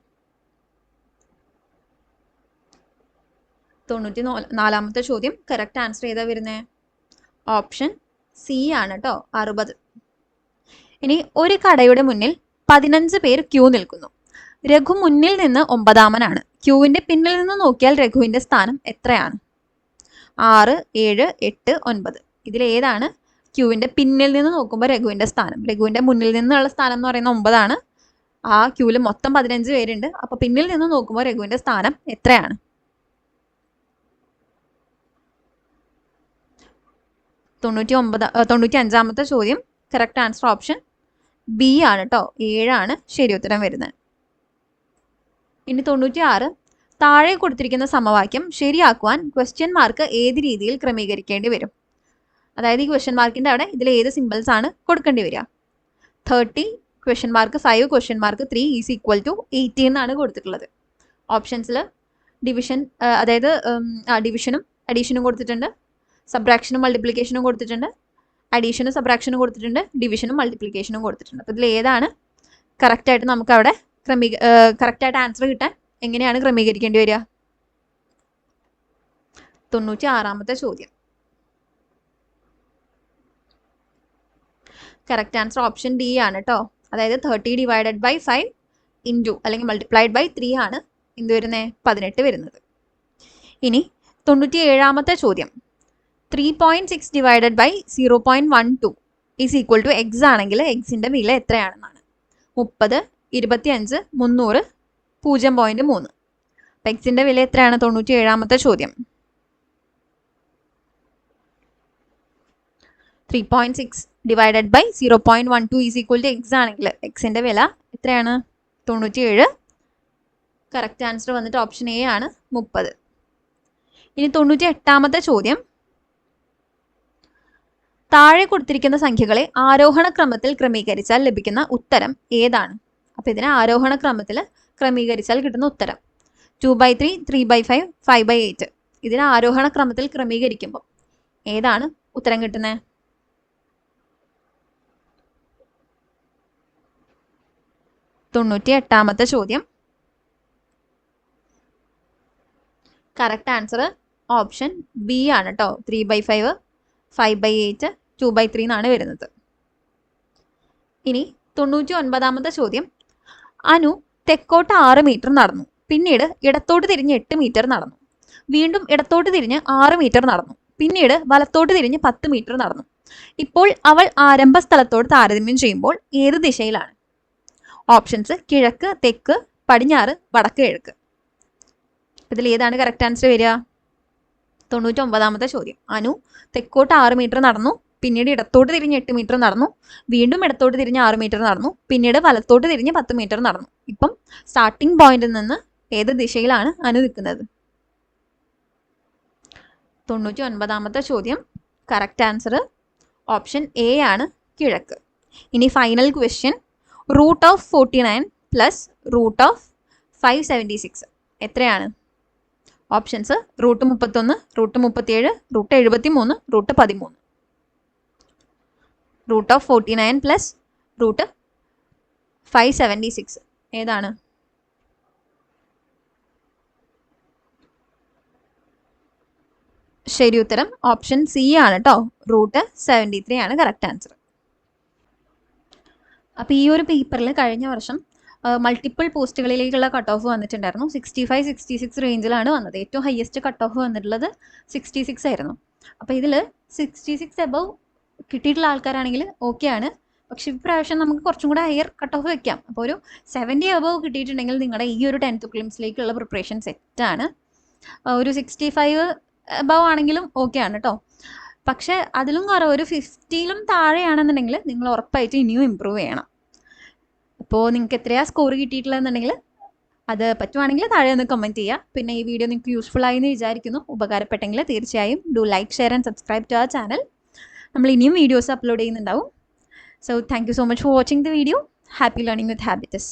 94ാമത്തെ ചോദ്യം. കറക്റ്റ് ആൻസർ ഏതാ വരുന്നത്? ഓപ്ഷൻ സി ആണ് കേട്ടോ, 60. ഇനി ഒരു കടയുടെ മുന്നിൽ 15 പേർ ക്യൂ നിൽക്കുന്നു. രഘു മുന്നിൽ നിന്ന് 9ാമനാണ്. ക്യൂവിന്റെ പിന്നിൽ നിന്ന് നോക്കിയാൽ രഘുവിന്റെ സ്ഥാനം എത്രയാണ്? 6, 7, 8, 9. ഇതിൽ ഏതാണ് ക്യൂവിന്റെ പിന്നിൽ നിന്ന് നോക്കുമ്പോൾ രഘുവിന്റെ സ്ഥാനം? രഘുവിന്റെ മുന്നിൽ നിന്നുള്ള സ്ഥാനം എന്ന് പറയുന്നത് 9 ആണ്. ആ ക്യൂവിൽ മൊത്തം 15 പേരുണ്ട്. അപ്പൊ പിന്നിൽ നിന്ന് നോക്കുമ്പോൾ രഘുവിന്റെ സ്ഥാനം എത്രയാണ്? 95ാമത്തെ ചോദ്യം. കറക്റ്റ് ആൻസർ ഓപ്ഷൻ ബി ആണ് കേട്ടോ, 7 ആണ് ശരി ഉത്തരം വരുന്നത്. ഇനി 96. താഴെ കൊടുത്തിരിക്കുന്ന സമവാക്യം ശരിയാക്കുവാൻ ക്വസ്റ്റ്യൻ മാർക്ക് ഏത് രീതിയിൽ ക്രമീകരിക്കേണ്ടി വരും? അതായത് ഈ ക്വസ്റ്റ്യൻ മാർക്കിന്റെ അവിടെ ഇതിൽ ഏത് സിമ്പിൾസ് ആണ് കൊടുക്കേണ്ടി വരിക? 30 question mark 5 question mark 3 is equal to 80 എന്നാണ് കൊടുത്തിട്ടുള്ളത്. ഓപ്ഷൻസിൽ ഡിവിഷൻ, അതായത് ഡിവിഷനും അഡീഷനും കൊടുത്തിട്ടുണ്ട്, സബ്ട്രാക്ഷനും മൾട്ടിപ്ലിക്കേഷനും കൊടുത്തിട്ടുണ്ട്, അഡീഷനും സബ്ട്രാക്ഷനും കൊടുത്തിട്ടുണ്ട്, ഡിവിഷനും മൾട്ടിപ്ലിക്കേഷനും കൊടുത്തിട്ടുണ്ട്. അപ്പോൾ ഇതിൽ ഏതാണ് കറക്റ്റായിട്ട് നമുക്ക് അവിടെ കറക്റ്റായിട്ട് ആൻസർ കിട്ടാൻ എങ്ങനെയാണ് ക്രമീകരിക്കേണ്ടി വരിക? 96ാമത്തെ ചോദ്യം. കറക്റ്റ് ആൻസർ ഓപ്ഷൻ ഡി ആണ് കേട്ടോ. അതായത് 30 ഡിവൈഡഡ് ബൈ 5 ഇൻറ്റു അല്ലെങ്കിൽ മൾട്ടിപ്ലൈഡ് ബൈ 3 ആണ് എന്ത് വരുന്നത്? 18 വരുന്നത്. ഇനി 97ാമത്തെ ചോദ്യം. 3.6 divided by 0.12 is equal to x ആണെങ്കിൽ എക്സിൻ്റെ വില എത്രയാണെന്നാണ്. 30, 25, 300, 0.3. അപ്പം എക്സിൻ്റെ വില എത്രയാണ്? 97ാമത്തെ ചോദ്യം. 3.6 divided by 0.12 is equal to x ആണെങ്കിൽ എക്സിൻ്റെ വില എത്രയാണ്? 97. കറക്റ്റ് ആൻസർ വന്നിട്ട് ഓപ്ഷൻ എ ആണ് 30. ഇനി 98ാമത്തെ ചോദ്യം. താഴെ കൊടുത്തിരിക്കുന്ന സംഖ്യകളെ ആരോഹണ ക്രമത്തിൽ ക്രമീകരിച്ചാൽ ലഭിക്കുന്ന ഉത്തരം ഏതാണ്? അപ്പോൾ ഇതിനെ ആരോഹണ ക്രമത്തിൽ ക്രമീകരിച്ചാൽ കിട്ടുന്ന ഉത്തരം 2/3, 3/5, 5/8. ഇതിനെ ആരോഹണ ക്രമത്തിൽ ക്രമീകരിക്കുമ്പോൾ ഏതാണ് ഉത്തരം കിട്ടുന്നത്? 98ാമത്തെ ചോദ്യം. കറക്റ്റ് ആൻസർ ഓപ്ഷൻ ബി ആണ് കേട്ടോ. 3/5, 5/8, 2/3 എന്നാണ് വരുന്നത്. ഇനി 99ാമത്തെ ചോദ്യം. അനു തെക്കോട്ട് 6 മീറ്റർ നടന്നു, പിന്നീട് ഇടത്തോട്ട് തിരിഞ്ഞ് 8 മീറ്റർ നടന്നു, വീണ്ടും ഇടത്തോട്ട് തിരിഞ്ഞ് 6 മീറ്റർ നടന്നു, പിന്നീട് വലത്തോട്ട് തിരിഞ്ഞ് 10 മീറ്റർ നടന്നു. ഇപ്പോൾ അവൾ ആരംഭ സ്ഥലത്തോട് താരതമ്യം ചെയ്യുമ്പോൾ ഏത് ദിശയിലാണ്? ഓപ്ഷൻസ് കിഴക്ക്, തെക്ക്, പടിഞ്ഞാറ്, വടക്ക്, കിഴക്ക്. ഇതിൽ ഏതാണ് കറക്റ്റ് ആൻസർ വരിക? 99ാമത്തെ ചോദ്യം. അനു തെക്കോട്ട് 6 മീറ്റർ നടന്നു, പിന്നീട് ഇടത്തോട്ട് തിരിഞ്ഞ് 8 മീറ്റർ നടന്നു, വീണ്ടും ഇടത്തോട്ട് തിരിഞ്ഞ് 6 മീറ്റർ നടന്നു, പിന്നീട് വലത്തോട്ട് തിരിഞ്ഞ് 10 മീറ്റർ നടന്നു. ഇപ്പം സ്റ്റാർട്ടിംഗ് പോയിന്റിൽ നിന്ന് ഏത് ദിശയിലാണ് അനു നിൽക്കുന്നത്? 99ാമത്തെ ചോദ്യം. കറക്റ്റ് ആൻസർ ഓപ്ഷൻ എ ആണ് കിഴക്ക്. ഇനി final question. Root of 49 plus root of 576 എത്രയാണ്? Options root 31, root 37, root 73, root 13. Root of 49 plus root 576 ഏതാണ്? ശരി ഉത്തരം ഓപ്ഷൻ സി ആണ് കേട്ടോ. റൂട്ട് 73 ആണ് കറക്റ്റ് ആൻസർ. അപ്പോൾ ഈ ഒരു പേപ്പറിൽ കഴിഞ്ഞ വർഷം മൾട്ടിപ്പിൾ പോസ്റ്റുകളിലേക്കുള്ള കട്ട് ഓഫ് വന്നിട്ടുണ്ടായിരുന്നു. 65, 66 റേഞ്ചിലാണ് വന്നത്. ഏറ്റവും ഹയസ്റ്റ് കട്ട് ഓഫ് വന്നിട്ടുള്ളത് 66 ആയിരുന്നു. അപ്പോൾ ഇതിൽ 66 എബവ് കിട്ടിയിട്ടുള്ള ആൾക്കാരാണെങ്കിൽ ഓക്കെ ആണ്. പക്ഷെ ഇപ്രാവശ്യം നമുക്ക് കുറച്ചും കൂടെ ഹയർ കട്ട് ഓഫ് വെക്കാം. അപ്പോൾ ഒരു 70 എബവ് കിട്ടിയിട്ടുണ്ടെങ്കിൽ നിങ്ങളുടെ ഈ ഒരു 10th പ്രിലിംസിലേക്കുള്ള പ്രിപ്പറേഷൻ സെറ്റാണ്. ഒരു 65 എബവ് ആണെങ്കിലും ഓക്കെ ആണ് കേട്ടോ. പക്ഷേ അതിലും കുറവ് ഒരു 50ലും താഴെയാണെന്നുണ്ടെങ്കിൽ നിങ്ങൾ ഉറപ്പായിട്ട് ഇനിയും ഇമ്പ്രൂവ് ചെയ്യണം. അപ്പോൾ നിങ്ങൾക്ക് എത്രയാണ് സ്കോർ കിട്ടിയിട്ടുള്ളതെന്നുണ്ടെങ്കിൽ അത് പറ്റുവാണെങ്കിൽ താഴെ ഒന്ന് കമൻറ്റ് ചെയ്യുക. പിന്നെ ഈ വീഡിയോ നിങ്ങൾക്ക് യൂസ്ഫുൾ ആയി എന്ന് വിചാരിക്കുന്നു. ഉപകാരപ്പെട്ടെങ്കിൽ തീർച്ചയായും do like, share and subscribe to our channel. നമ്മൾ ഇനിയും വീഡിയോസ് അപ്ലോഡ് ചെയ്യുന്നുണ്ടാവും. So thank you so much for watching the video. Happy learning with habits.